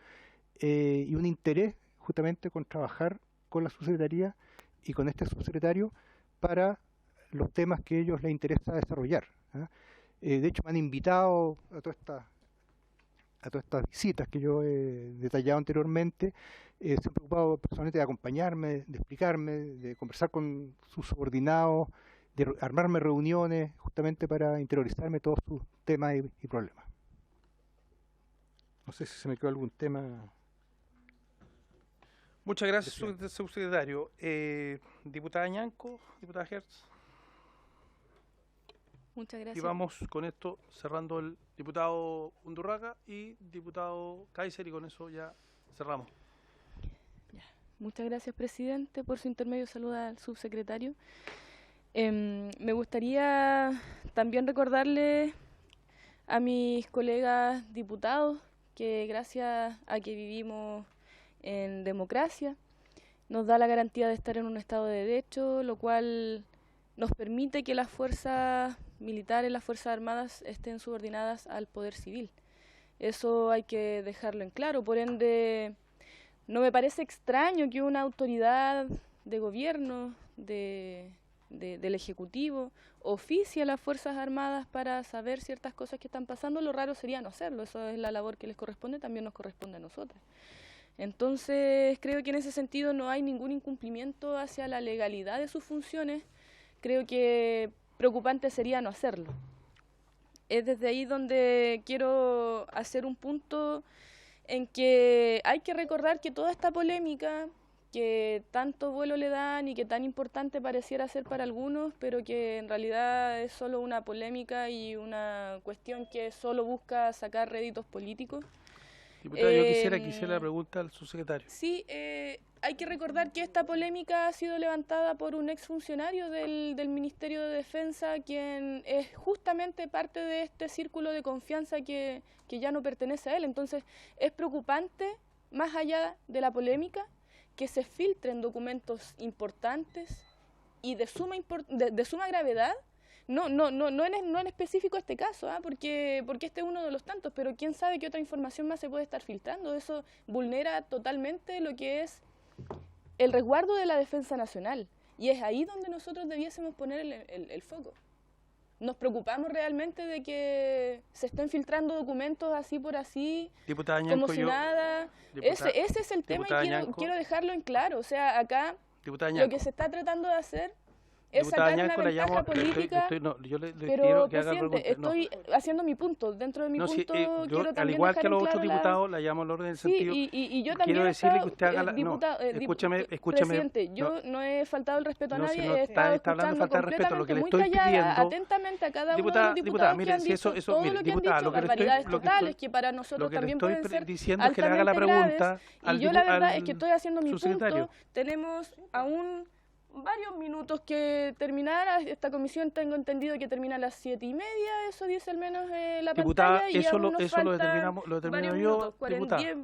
y un interés justamente con trabajar con la subsecretaría y con este subsecretario para los temas que a ellos les interesa desarrollar. De hecho, me han invitado a todas estas visitas que yo he detallado anteriormente. Se han preocupado personalmente de acompañarme, de explicarme, de conversar con sus subordinados, de armarme reuniones justamente para interiorizarme todos sus temas y problemas. No sé si se me quedó algún tema. Muchas gracias, subsecretario. Diputada Ñanco, diputada Hertz. Muchas gracias. Y vamos con esto cerrando el diputado Undurraga y diputado Kaiser, y con eso ya cerramos. Muchas gracias, presidente. Por su intermedio saluda al subsecretario. Me gustaría también recordarle a mis colegas diputados que gracias a que vivimos en democracia nos da la garantía de estar en un Estado de Derecho, lo cual nos permite que las fuerzas militares, las fuerzas armadas estén subordinadas al poder civil. Eso hay que dejarlo en claro. Por ende, no me parece extraño que una autoridad de gobierno, del Ejecutivo, oficie a las Fuerzas Armadas para saber ciertas cosas que están pasando. Lo raro sería no hacerlo. Eso es la labor que les corresponde, también nos corresponde a nosotros. Entonces, creo que en ese sentido no hay ningún incumplimiento hacia la legalidad de sus funciones. Creo que preocupante sería no hacerlo. Es desde ahí donde quiero hacer un punto en que hay que recordar que toda esta polémica que tanto vuelo le dan y que tan importante pareciera ser para algunos, pero que en realidad es solo una polémica y una cuestión que solo busca sacar réditos políticos. Diputada, yo quisiera que hiciera la pregunta al subsecretario. Sí, hay que recordar que esta polémica ha sido levantada por un exfuncionario del Ministerio de Defensa, quien es justamente parte de este círculo de confianza que ya no pertenece a él. Entonces, es preocupante, más allá de la polémica, que se filtren documentos importantes y de suma gravedad. No en específico este caso, porque este es uno de los tantos, pero quién sabe qué otra información más se puede estar filtrando. Eso vulnera totalmente lo que es el resguardo de la defensa nacional, y es ahí donde nosotros debiésemos poner el foco. ¿Nos preocupamos realmente de que se estén filtrando documentos así por así, Diputada Ñanco, como si nada? Ese es el tema, y quiero dejarlo en claro. O sea, acá lo que se está tratando de hacer es sacar una ventaja política, pero, presidente, estoy haciendo mi punto. Dentro de mi punto quiero también al igual que a los otros claro diputados, la llamo al orden del sentido. Y yo también quiero decirle que usted haga la... escúchame. Presidente, yo no he faltado el respeto a nadie, si no he estado está hablando de falta de respeto. Lo que le estoy pidiendo... atentamente a cada uno de los diputados que han dicho todo lo que han dicho, barbaridades totales, que para nosotros también pueden ser altamente graves. Y yo la verdad es que estoy haciendo mi punto. Tenemos aún varios minutos que terminar. Esta comisión tengo entendido que termina a las 7:30, eso dice al menos la diputada, pantalla, y aún nos faltan lo determino yo, yo, diputada.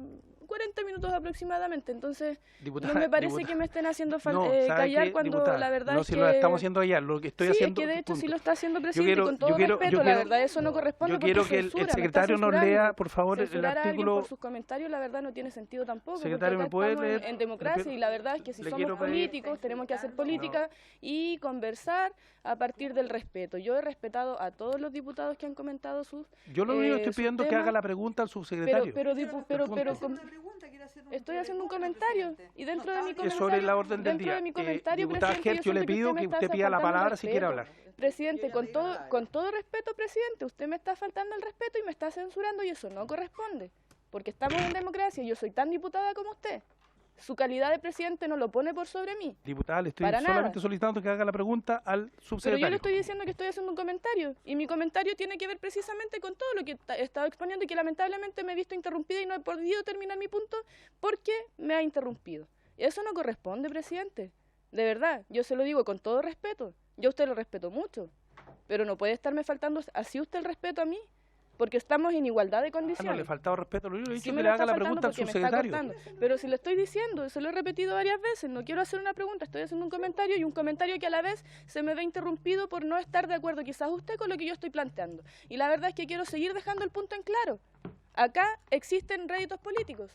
40 minutos aproximadamente. Entonces, diputada, no me parece que me estén haciendo callar cuando diputada, la verdad es que... No, si lo estamos haciendo allá, lo que estoy haciendo... Sí, es que de hecho sí lo está haciendo, presidente, con todo respeto, la verdad eso no corresponde. Yo quiero que el secretario nos lea, por favor, el artículo... por sus comentarios, la verdad no tiene sentido tampoco, secretario, porque ¿me puede estamos leer? en democracia, y la verdad es que si somos políticos tenemos que hacer política y conversar a partir del respeto. Yo he respetado a todos los diputados que han comentado sus... Yo lo único que estoy pidiendo es que haga la pregunta al subsecretario. Pero estoy haciendo un comentario, y dentro de mi comentario, sobre la orden del día. Diputada Hertz, yo le pido que usted pida la palabra si quiere hablar. Presidente, con todo respeto, presidente, usted me está faltando el respeto y me está censurando, y eso no corresponde, porque estamos en democracia y yo soy tan diputada como usted. Su calidad de presidente no lo pone por sobre mí. Diputada, le estoy solamente solicitando que haga la pregunta al subsecretario. Pero yo le estoy diciendo que estoy haciendo un comentario, y mi comentario tiene que ver precisamente con todo lo que he estado exponiendo, y que lamentablemente me he visto interrumpida y no he podido terminar mi punto porque me ha interrumpido. Eso no corresponde, presidente. De verdad, yo se lo digo con todo respeto. Yo a usted lo respeto mucho, pero no puede estarme faltando así usted el respeto a mí, porque estamos en igualdad de condiciones. No le he faltado respeto, lo único que he dicho sí que le haga la pregunta al subsecretario. Pero si lo estoy diciendo, se lo he repetido varias veces, no quiero hacer una pregunta, estoy haciendo un comentario, y un comentario que a la vez se me ve interrumpido por no estar de acuerdo quizás usted con lo que yo estoy planteando. Y la verdad es que quiero seguir dejando el punto en claro. Acá existen réditos políticos.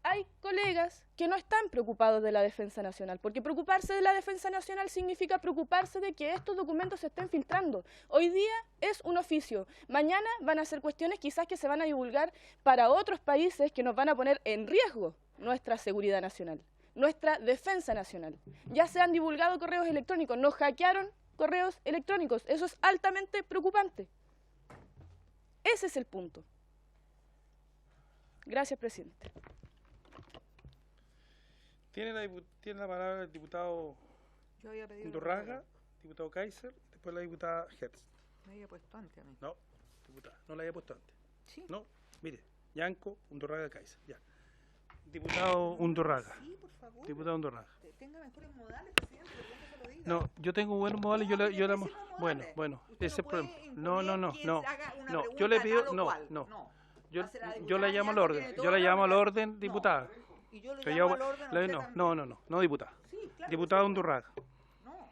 hay colegas que no están preocupados de la defensa nacional, porque preocuparse de la defensa nacional significa preocuparse de que estos documentos se estén filtrando. Hoy día es un oficio, mañana van a ser cuestiones quizás que se van a divulgar para otros países que nos van a poner en riesgo nuestra seguridad nacional, nuestra defensa nacional. Ya se han divulgado correos electrónicos, nos hackearon correos electrónicos, eso es altamente preocupante. Ese es el punto. Gracias, presidente. Tiene la palabra el diputado Yo había pedido Undurraga, diputado Kaiser, después la diputada Hertz. Me había puesto antes a mí. No, diputada, no la había puesto antes. Sí. No, mire, Yanco, Undurraga, Kaiser, ya. Diputado Undurraga. Sí, por favor. Diputado Undurraga. Tenga mejores modales, presidente, pero ¿cómo se lo diga? No, yo tengo buenos modales, No, yo la... pésimos Bueno, modales. bueno, Usted ese es no el problema. puede No, imponer que se haga una no, pregunta yo le pido, tal o no, cual. no. Yo Hace la la diputada llamo al Yanco, orden, tiene yo toda la la llamo al razón. orden, diputada. Y yo le Yo llamo llamo- al orden a la- usted no, también. no, diputada. Sí, claro. Diputada Undurraga. No.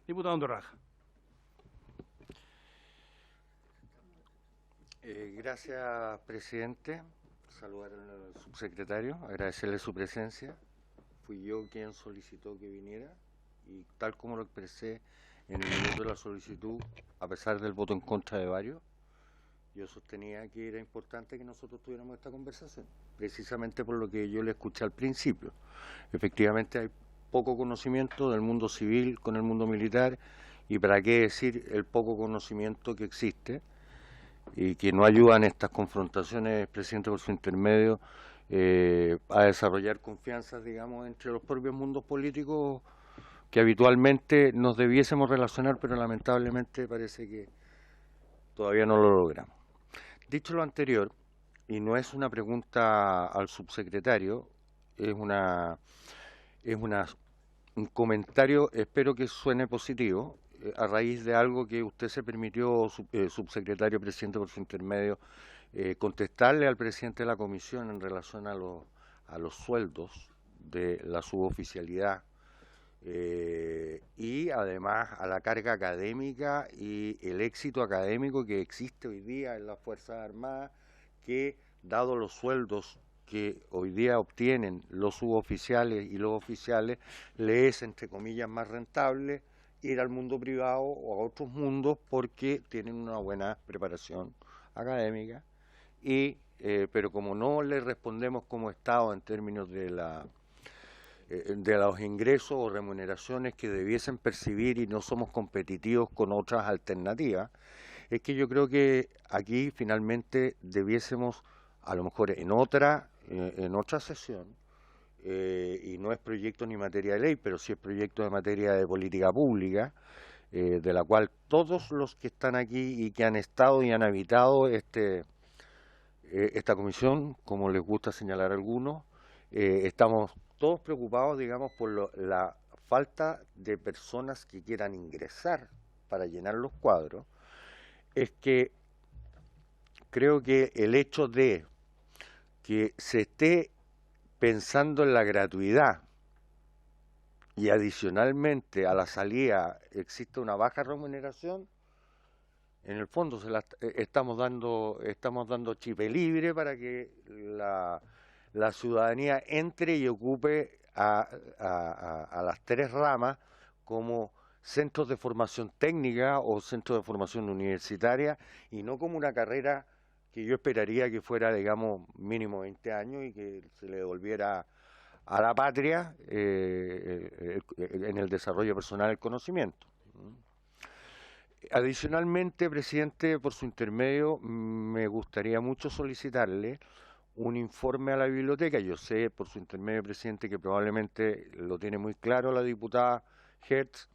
Diputado Undurraga. Gracias, presidente. Saludar al subsecretario, agradecerle su presencia. Fui yo quien solicitó que viniera y tal como lo expresé en el minuto de la solicitud, a pesar del voto en contra de varios, yo sostenía que era importante que nosotros tuviéramos esta conversación, precisamente por lo que yo le escuché al principio. Efectivamente hay poco conocimiento del mundo civil con el mundo militar y para qué decir el poco conocimiento que existe y que no ayudan estas confrontaciones, presidente, por su intermedio, a desarrollar confianza, digamos, entre los propios mundos políticos que habitualmente nos debiésemos relacionar, pero lamentablemente parece que todavía no lo logramos. Dicho lo anterior, y no es una pregunta al subsecretario, es un comentario, espero que suene positivo, a raíz de algo que usted se permitió, subsecretario, presidente, por su intermedio, contestarle al presidente de la comisión en relación a los sueldos de la suboficialidad y además a la carga académica y el éxito académico que existe hoy día en las Fuerzas Armadas, que dado los sueldos que hoy día obtienen los suboficiales y los oficiales, le es, entre comillas, más rentable ir al mundo privado o a otros mundos porque tienen una buena preparación académica, pero como no le respondemos como Estado en términos de los ingresos o remuneraciones que debiesen percibir y no somos competitivos con otras alternativas, es que yo creo que aquí finalmente debiésemos, a lo mejor en otra sesión, y no es proyecto ni materia de ley, pero sí es proyecto de materia de política pública, de la cual todos los que están aquí y que han estado y han habitado esta comisión, como les gusta señalar a algunos, estamos todos preocupados, digamos, por la falta de personas que quieran ingresar para llenar los cuadros. Es que creo que el hecho de que se esté pensando en la gratuidad y adicionalmente a la salida existe una baja remuneración, en el fondo estamos dando chipe libre para que la ciudadanía entre y ocupe a las tres ramas como centros de formación técnica o centros de formación universitaria y no como una carrera que yo esperaría que fuera, digamos, mínimo 20 años y que se le devolviera a la patria en el desarrollo personal del conocimiento. Adicionalmente, presidente, por su intermedio, me gustaría mucho solicitarle un informe a la biblioteca. Yo sé, por su intermedio, presidente, que probablemente lo tiene muy claro la diputada Hertz,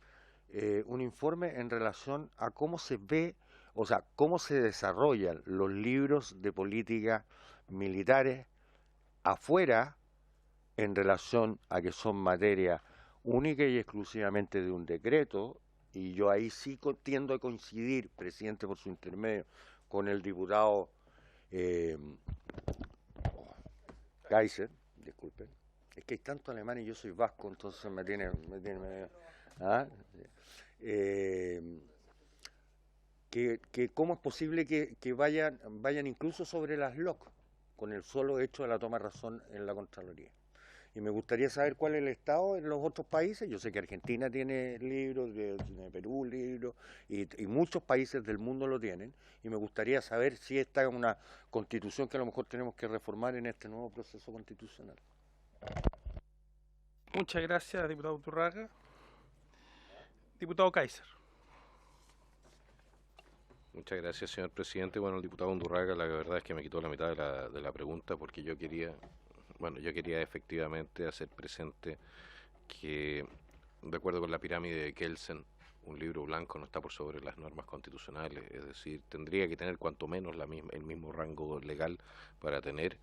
un informe en relación a cómo se ve, o sea, cómo se desarrollan los libros de política militares afuera en relación a que son materia única y exclusivamente de un decreto, y yo ahí sí tiendo a coincidir, presidente, por su intermedio, con el diputado Kaiser, disculpen, es que hay tanto alemán y yo soy vasco, entonces me tiene ¿ah? Que cómo es posible que vayan incluso sobre las LOC, con el solo hecho de la toma de razón en la Contraloría. Y me gustaría saber cuál es el estado en los otros países. Yo sé que Argentina tiene libros, tiene Perú libros, y muchos países del mundo lo tienen. Y me gustaría saber si esta es una constitución que a lo mejor tenemos que reformar en este nuevo proceso constitucional. Muchas gracias, diputado Undurraga. Diputado Kaiser. Muchas gracias, señor presidente. Bueno, el diputado Undurraga, la verdad es que me quitó la mitad de la pregunta, porque yo quería efectivamente hacer presente que, de acuerdo con la pirámide de Kelsen, un libro blanco no está por sobre las normas constitucionales, es decir, tendría que tener cuanto menos el mismo rango legal para tener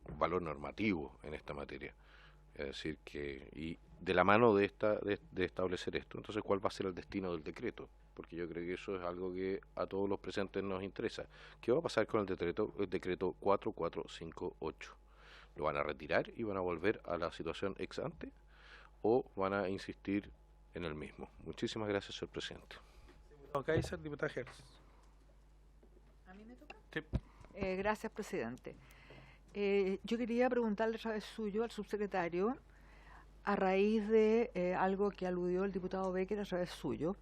un valor normativo en esta materia. Es decir, que, y de la mano de establecer esto, entonces, ¿cuál va a ser el destino del decreto? Porque yo creo que eso es algo que a todos los presentes nos interesa. ¿Qué va a pasar con el decreto 4458? ¿Lo van a retirar y van a volver a la situación ex ante? ¿O van a insistir en el mismo? Muchísimas gracias, señor presidente. Diputado Kaiser, diputada Hertz. ¿A mí me toca? Sí. Gracias, presidente. Yo quería preguntarle a través suyo al subsecretario, a raíz de algo que aludió el diputado Becker a través suyo,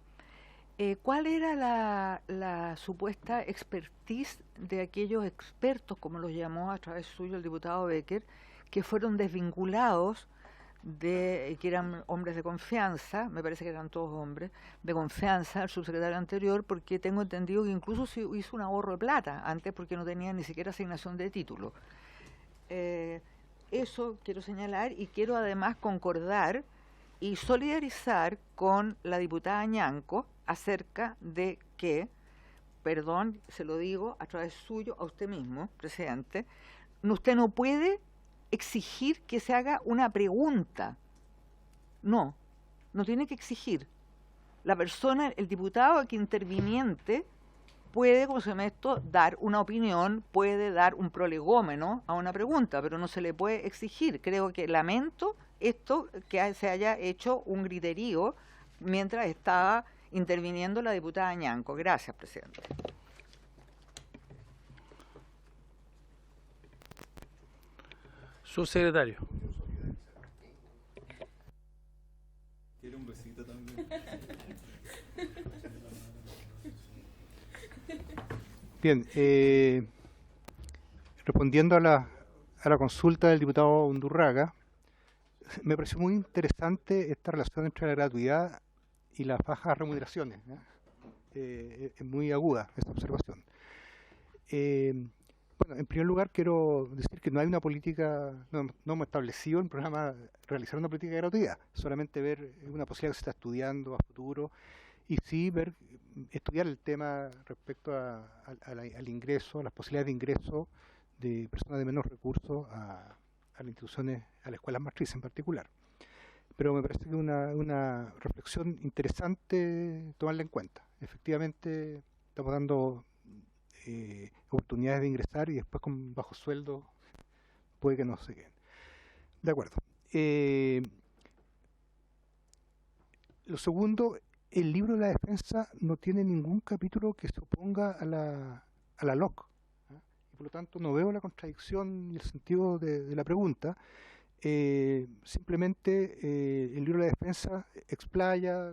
¿cuál era la supuesta expertise de aquellos expertos, como los llamó a través suyo el diputado Becker, que fueron desvinculados que eran hombres de confianza, me parece que eran todos hombres, de confianza al subsecretario anterior, porque tengo entendido que incluso se hizo un ahorro de plata antes porque no tenía ni siquiera asignación de título. Eso quiero señalar y quiero además concordar y solidarizar con la diputada Ñanco acerca de que, perdón, se lo digo a través suyo a usted mismo, presidente, usted no puede exigir que se haga una pregunta. No tiene que exigir. La persona, el diputado aquí interviniente, puede, como se llama esto, dar una opinión, puede dar un prolegómeno a una pregunta, pero no se le puede exigir. Creo que lamento esto, que se haya hecho un griterío mientras estaba interviniendo la diputada Ñanco. Gracias, presidente. Subsecretario. Quiere un besito también. Bien, respondiendo a la consulta del diputado Undurraga, me pareció muy interesante esta relación entre la gratuidad y las bajas remuneraciones. Es muy aguda esta observación. Bueno, en primer lugar quiero decir que no hay una política, no hemos establecido en el programa realizar una política de gratuidad, solamente ver una posibilidad que se está estudiando a futuro y sí estudiar el tema respecto al ingreso, a las posibilidades de ingreso de personas de menos recursos a las instituciones, a las escuelas matrices en particular. Pero me parece que es una reflexión interesante tomarla en cuenta. Efectivamente, estamos dando oportunidades de ingresar y después con bajo sueldo puede que no se queden. De acuerdo. Lo segundo, el libro de la defensa no tiene ningún capítulo que se oponga a la LOC. Y por lo tanto no veo la contradicción ni el sentido de la pregunta. Simplemente el libro de la defensa explaya,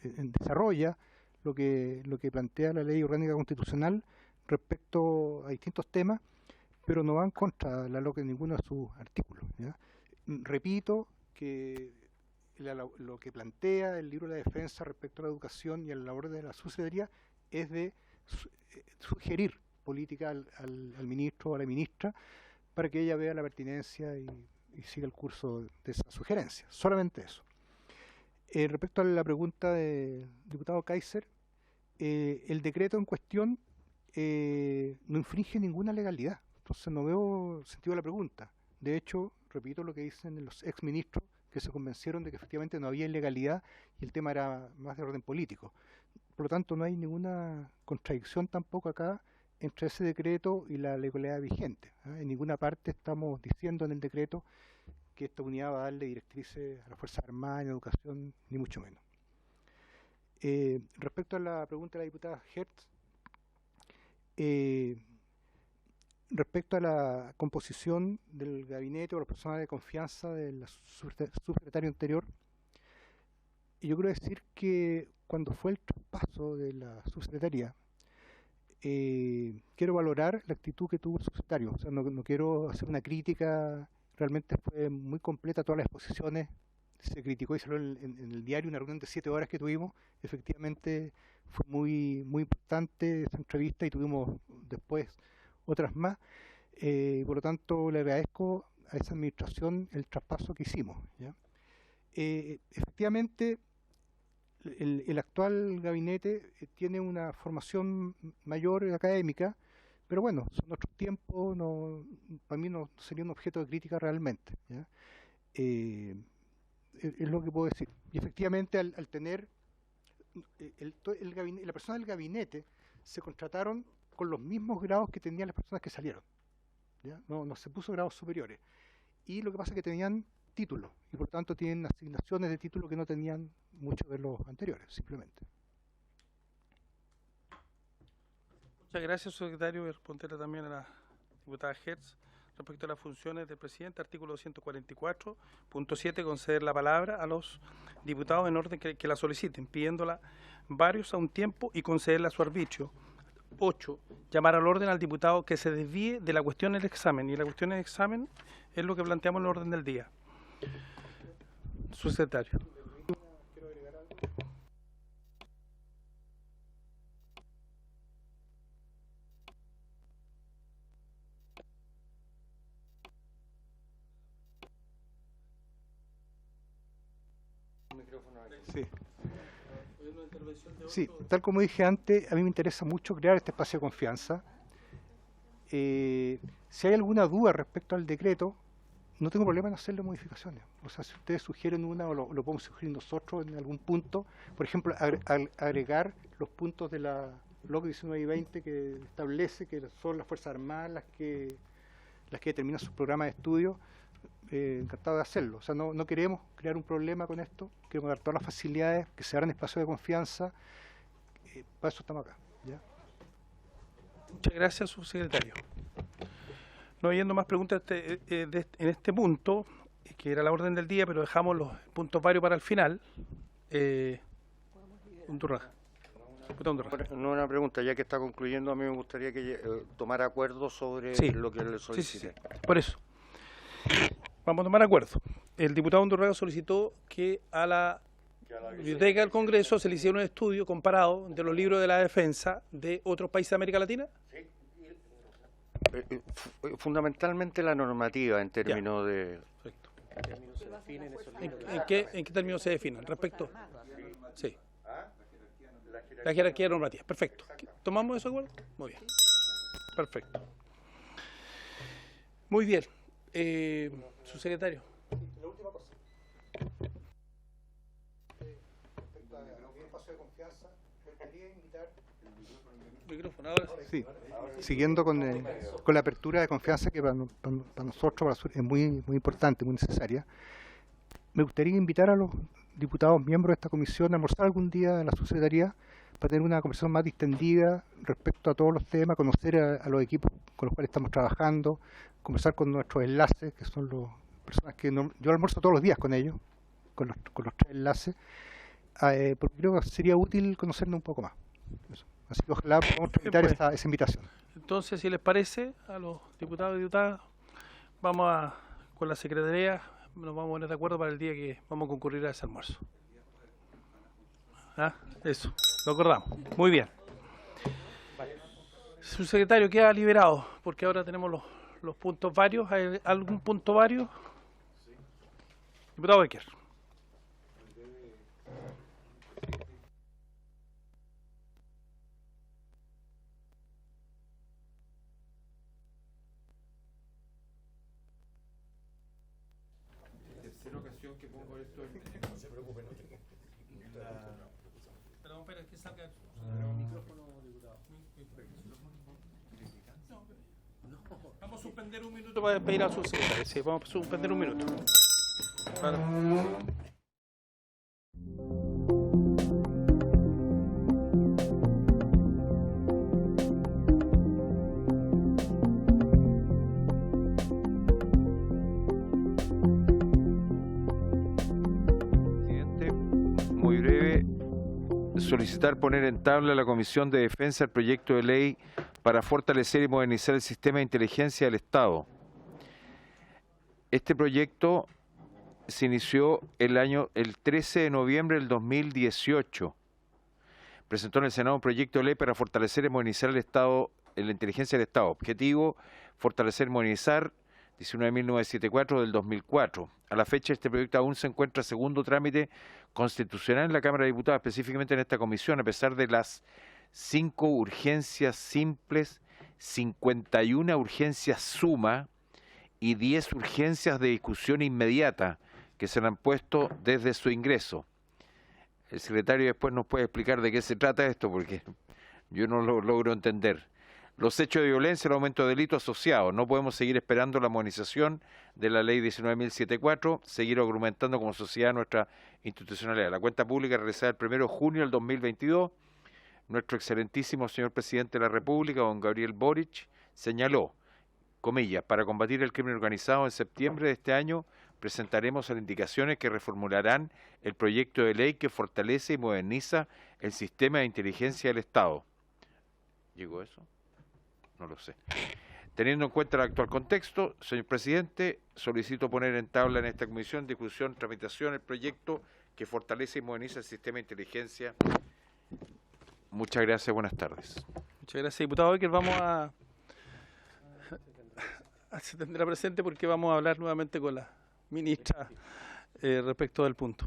desarrolla lo que plantea la ley orgánica constitucional respecto a distintos temas, pero no va en contra de la LOC en ninguno de sus artículos, ¿ya? Repito que lo que plantea el libro de la defensa respecto a la educación y a la labor de la subsecretaría es de sugerir política al ministro o a la ministra para que ella vea la pertinencia y siga el curso de esa sugerencia. Solamente eso. Respecto a la pregunta del diputado Kaiser, el decreto en cuestión no infringe ninguna legalidad, entonces no veo sentido de la pregunta. De hecho, repito lo que dicen los exministros que se convencieron de que efectivamente no había ilegalidad y el tema era más de orden político. Por lo tanto, no hay ninguna contradicción tampoco acá entre ese decreto y la legalidad vigente. En ninguna parte estamos diciendo en el decreto que esta unidad va a darle directrices a las Fuerzas Armadas en educación, ni mucho menos. Respecto a la pregunta de la diputada Hertz, respecto a la composición del gabinete o la persona de confianza del subsecretario anterior, y yo quiero decir que cuando fue el traspaso de la subsecretaría, quiero valorar la actitud que tuvo el subsecretario. O sea, no quiero hacer una crítica, realmente fue muy completa todas las exposiciones, se criticó y salió en el diario una reunión de 7 horas que tuvimos, efectivamente fue muy importante esa entrevista y tuvimos después otras más, por lo tanto le agradezco a esa administración el traspaso que hicimos, ¿ya? Efectivamente el actual gabinete tiene una formación mayor académica, pero bueno, son otros tiempos, para mí no sería un objeto de crítica realmente, ¿ya? Es lo que puedo decir. Y efectivamente al tener la persona del gabinete se contrataron con los mismos grados que tenían las personas que salieron, ¿ya? No se puso grados superiores. Y lo que pasa es que tenían títulos, y por tanto tienen asignaciones de título que no tenían muchos de los anteriores, simplemente. Muchas gracias, secretario. Voy a responderle también a la diputada Hertz respecto a las funciones del presidente, artículo 244.7, conceder la palabra a los diputados en orden que la soliciten, pidiéndola varios a un tiempo y concederla a su arbitrio. 8. Llamar al orden al diputado que se desvíe de la cuestión del examen, y la cuestión del examen es lo que planteamos en el orden del día. Su secretario. Sí, tal como dije antes, a mí me interesa mucho crear este espacio de confianza. Si hay alguna duda respecto al decreto, no tengo problema en hacerle modificaciones. O sea, si ustedes sugieren una o lo podemos sugerir nosotros en algún punto, por ejemplo, agregar los puntos de la LOC 19 y 20 que establece que son las Fuerzas Armadas las que determinan sus programas de estudio, encantado de hacerlo. O sea, no queremos crear un problema con esto, queremos dar todas las facilidades, que se abran espacios de confianza, para eso estamos acá, ¿ya? Muchas gracias, subsecretario. No habiendo más preguntas en este punto, que era la orden del día, pero dejamos los puntos varios para el final. Undurraga. No una pregunta, ya que está concluyendo, a mí me gustaría que tomara acuerdo sobre lo que le solicité. Sí. Por eso. Vamos a tomar acuerdo. El diputado Undurraga solicitó que a la Biblioteca del Congreso se le hiciera un estudio comparado de los libros de la defensa de otros países de América Latina. Sí. Fundamentalmente la normativa en términos de... Perfecto. ¿En qué términos se definen? Respecto. Sí. La jerarquía normativa. Perfecto. ¿Tomamos eso de acuerdo? Muy bien. Perfecto. Muy bien. Su secretario. La última cosa. Respecto al espacio de confianza, me gustaría invitar... Micrófono, ahora sí. Siguiendo con la apertura de confianza que para nosotros es muy importante, muy necesaria, me gustaría invitar a los diputados miembros de esta comisión a almorzar algún día en la subsecretaría para tener una conversación más distendida respecto a todos los temas, conocer a los equipos con los cuales estamos trabajando, conversar con nuestros enlaces, que son las personas que yo almuerzo todos los días con ellos, con los 3 enlaces, porque creo que sería útil conocernos un poco más. Eso. Así que ojalá podamos tramitar esa invitación. Entonces, si les parece, a los diputados y diputadas, vamos con la secretaría, nos vamos a poner de acuerdo para el día que vamos a concurrir a ese almuerzo. Eso, lo acordamos. Muy bien. Su secretario queda liberado, porque ahora tenemos los puntos varios. ¿Hay algún punto vario? Diputado Becker. Tercera ocasión que pongo esto en... No se preocupe, no te... Perdón, pero es que salga el micrófono, diputado. Vamos a suspender un minuto para despedir a su secretario. Sí, vamos a suspender un minuto. muy breve, solicitar poner en tabla a la Comisión de Defensa el proyecto de ley para fortalecer y modernizar el sistema de inteligencia del Estado. Este proyecto se inició el 13 de noviembre del 2018. Presentó en el Senado un proyecto de ley para fortalecer y modernizar el Estado, la inteligencia del Estado. Objetivo, fortalecer y modernizar, 19.974 del 2004. A la fecha, este proyecto aún se encuentra segundo trámite constitucional en la Cámara de Diputados, específicamente en esta comisión, a pesar de las 5 urgencias simples, 51 urgencias suma y 10 urgencias de discusión inmediata que se le han puesto desde su ingreso. El secretario después nos puede explicar de qué se trata esto, porque yo no lo logro entender. Los hechos de violencia, el aumento de delitos asociados. No podemos seguir esperando la modernización de la ley 19.074, seguir argumentando como sociedad nuestra institucionalidad. La cuenta pública realizada el 1 de junio del 2022, nuestro excelentísimo señor presidente de la República, don Gabriel Boric, señaló, comillas, para combatir el crimen organizado en septiembre de este año presentaremos las indicaciones que reformularán el proyecto de ley que fortalece y moderniza el sistema de inteligencia del Estado. ¿Llegó eso? No lo sé. Teniendo en cuenta el actual contexto, señor presidente, solicito poner en tabla en esta comisión discusión, tramitación, el proyecto que fortalece y moderniza el sistema de inteligencia. Muchas gracias, buenas tardes. Muchas gracias, diputado Becker. Vamos se tendrá presente porque vamos a hablar nuevamente con la ministra respecto del punto.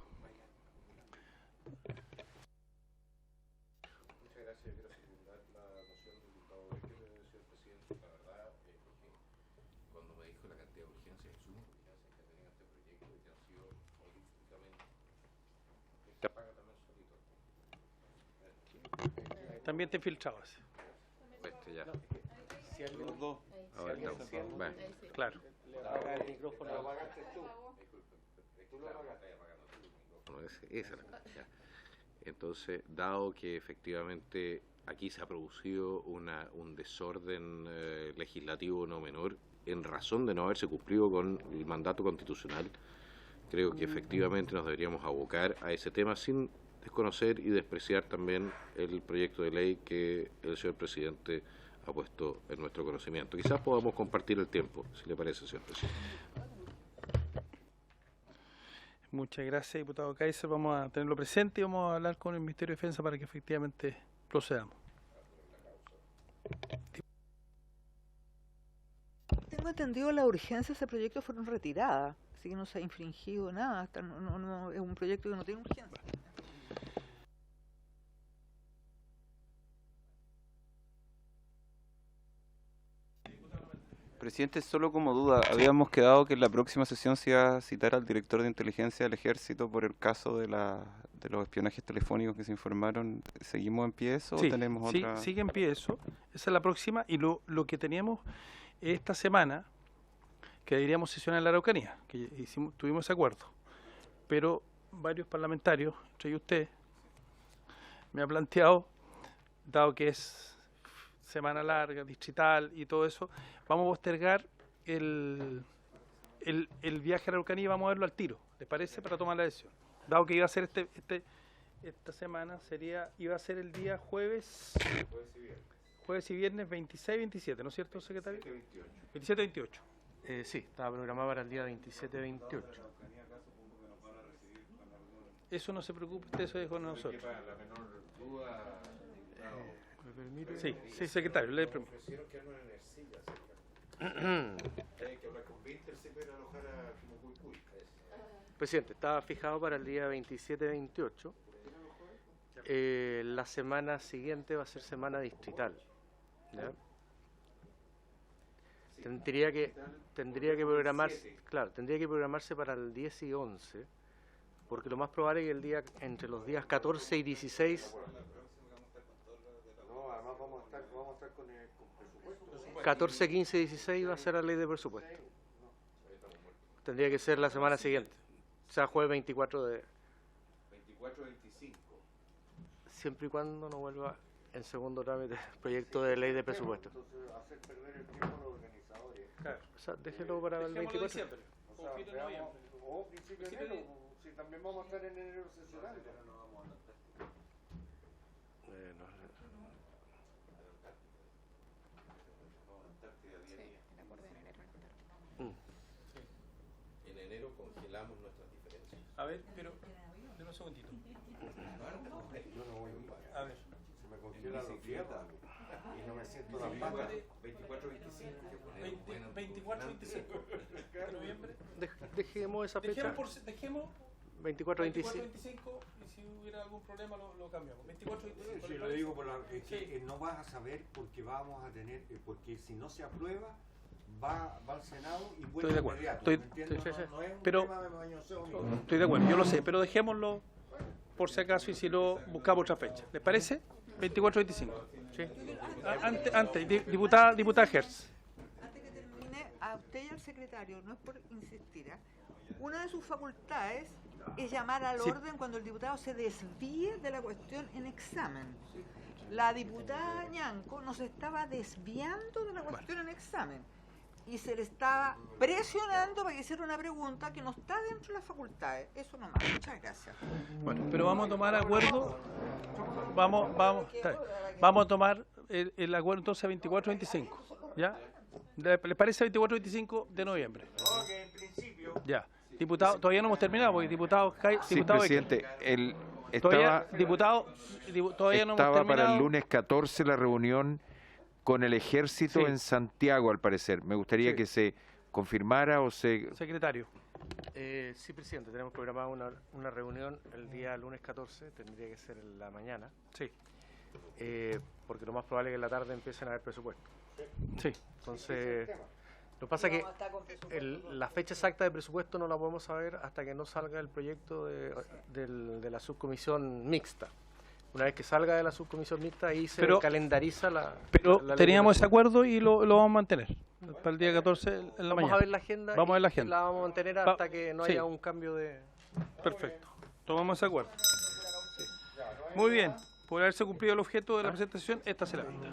También te filtrabas. Este ya. Los dos. Ahora estamos. Bueno. Claro. Apaga el micrófono. Lo apagaste tú. Tú lo apagaste. Esa es la cosa. Entonces, dado que efectivamente aquí se ha producido un desorden legislativo no menor en razón de no haberse cumplido con el mandato constitucional, creo que efectivamente nos deberíamos abocar a ese tema sin desconocer y despreciar también el proyecto de ley que el señor presidente ha puesto en nuestro conocimiento. Quizás podamos compartir el tiempo, si le parece, señor presidente. Muchas gracias, diputado Kaiser. Vamos a tenerlo presente y vamos a hablar con el Ministerio de Defensa para que efectivamente procedamos. Tengo entendido las urgencias de ese proyecto fueron retiradas, así que no se ha infringido nada. Es un proyecto que no tiene urgencia. Presidente, solo como duda, habíamos quedado que en la próxima sesión se iba a citar al director de inteligencia del Ejército por el caso de los espionajes telefónicos que se informaron. ¿Seguimos en pie eso o tenemos otra? Sí, sigue en pie eso. Esa es la próxima. Y lo que teníamos esta semana, que deberíamos sesionar en la Araucanía, que tuvimos ese acuerdo. Pero varios parlamentarios, entre usted, me ha planteado, dado que es semana larga, distrital y todo eso, vamos a postergar el viaje a la Araucanía y vamos a verlo al tiro, ¿les parece? Para tomar la decisión. Dado que iba a ser esta semana, iba a ser el día jueves y viernes 26 y 27, ¿no es cierto, secretario? 27 y 28. Sí, estaba programado para el día 27 y 28. Eso no se preocupe, usted eso es con nosotros. Sí, secretario, le permito. Presidente, estaba fijado para el día 27 y 28. La semana siguiente va a ser semana distrital. ¿Ya? Tendría que programarse, claro, tendría que programarse para el 10 y 11, porque lo más probable es que el día entre los días 14 y 16 14, 15 y 16 va a ser la ley de presupuesto. Tendría que ser la semana siguiente. O sea, jueves 24 de... 24-25. Siempre y cuando no vuelva en segundo trámite el proyecto de ley de presupuesto. Entonces, hacer perder el tiempo a los organizadores. Claro. O sea, déjelo para el 24. Diciembre. O principio de enero, si estamos también vamos a estar en enero sesionando. En enero congelamos nuestras diferencias. A ver, pero... Deme un segundito. A ver. Se me congelan los fierros y no me siento las patas. 24-25 de noviembre. Dejemos esa fecha. Dejemos 24-25. 25 y si hubiera algún problema lo cambiamos. 24-25. Sí, lo digo es que no vas a saber porque vamos a tener, porque si no se aprueba, va al Senado y vuelve de acuerdo. inmediato. No es un Pero tema de mañoseo mío. estoy de acuerdo, yo lo sé, pero dejémoslo por si acaso y si no, buscamos otra fecha. ¿Les parece? 24-25. Sí. Antes, diputada Hertz. Antes que termine, a usted y al secretario, no es por insistir, una de sus facultades es llamar al orden cuando el diputado se desvíe de la cuestión en examen. La diputada Ñanco nos estaba desviando de la cuestión en examen y se le estaba presionando para que hiciera una pregunta que no está dentro de las facultades. Eso nomás. Muchas gracias. Bueno, pero vamos a tomar acuerdo. Vamos a tomar el acuerdo entonces a 24-25. ¿Ya? ¿Les parece 24-25 de noviembre? Ok, en principio. Ya. Diputado, todavía no hemos terminado, porque diputado Sí, presidente, todavía no hemos estaba para terminado. el lunes 14 la reunión con el ejército Sí. en Santiago, al parecer. Me gustaría Sí. que se confirmara o se... Secretario. Sí, presidente, tenemos programada una reunión el día lunes 14, tendría que ser en la mañana. Sí. Porque lo más probable es que en la tarde empiecen a haber presupuesto. Sí. Entonces, lo que pasa es que la fecha exacta de presupuesto no la podemos saber hasta que no salga el proyecto de la subcomisión mixta. Una vez que salga de la subcomisión mixta, ahí se calendariza la... Pero la teníamos ese ley de acuerdo y lo vamos a mantener. Para el día 14 en la mañana. Vamos a ver la agenda. Vamos a ver la agenda. La vamos a mantener hasta que no sí. haya un cambio de... Perfecto. Tomamos ese acuerdo. Sí. Muy bien. Por haberse cumplido el objeto de la presentación, esta será la vista.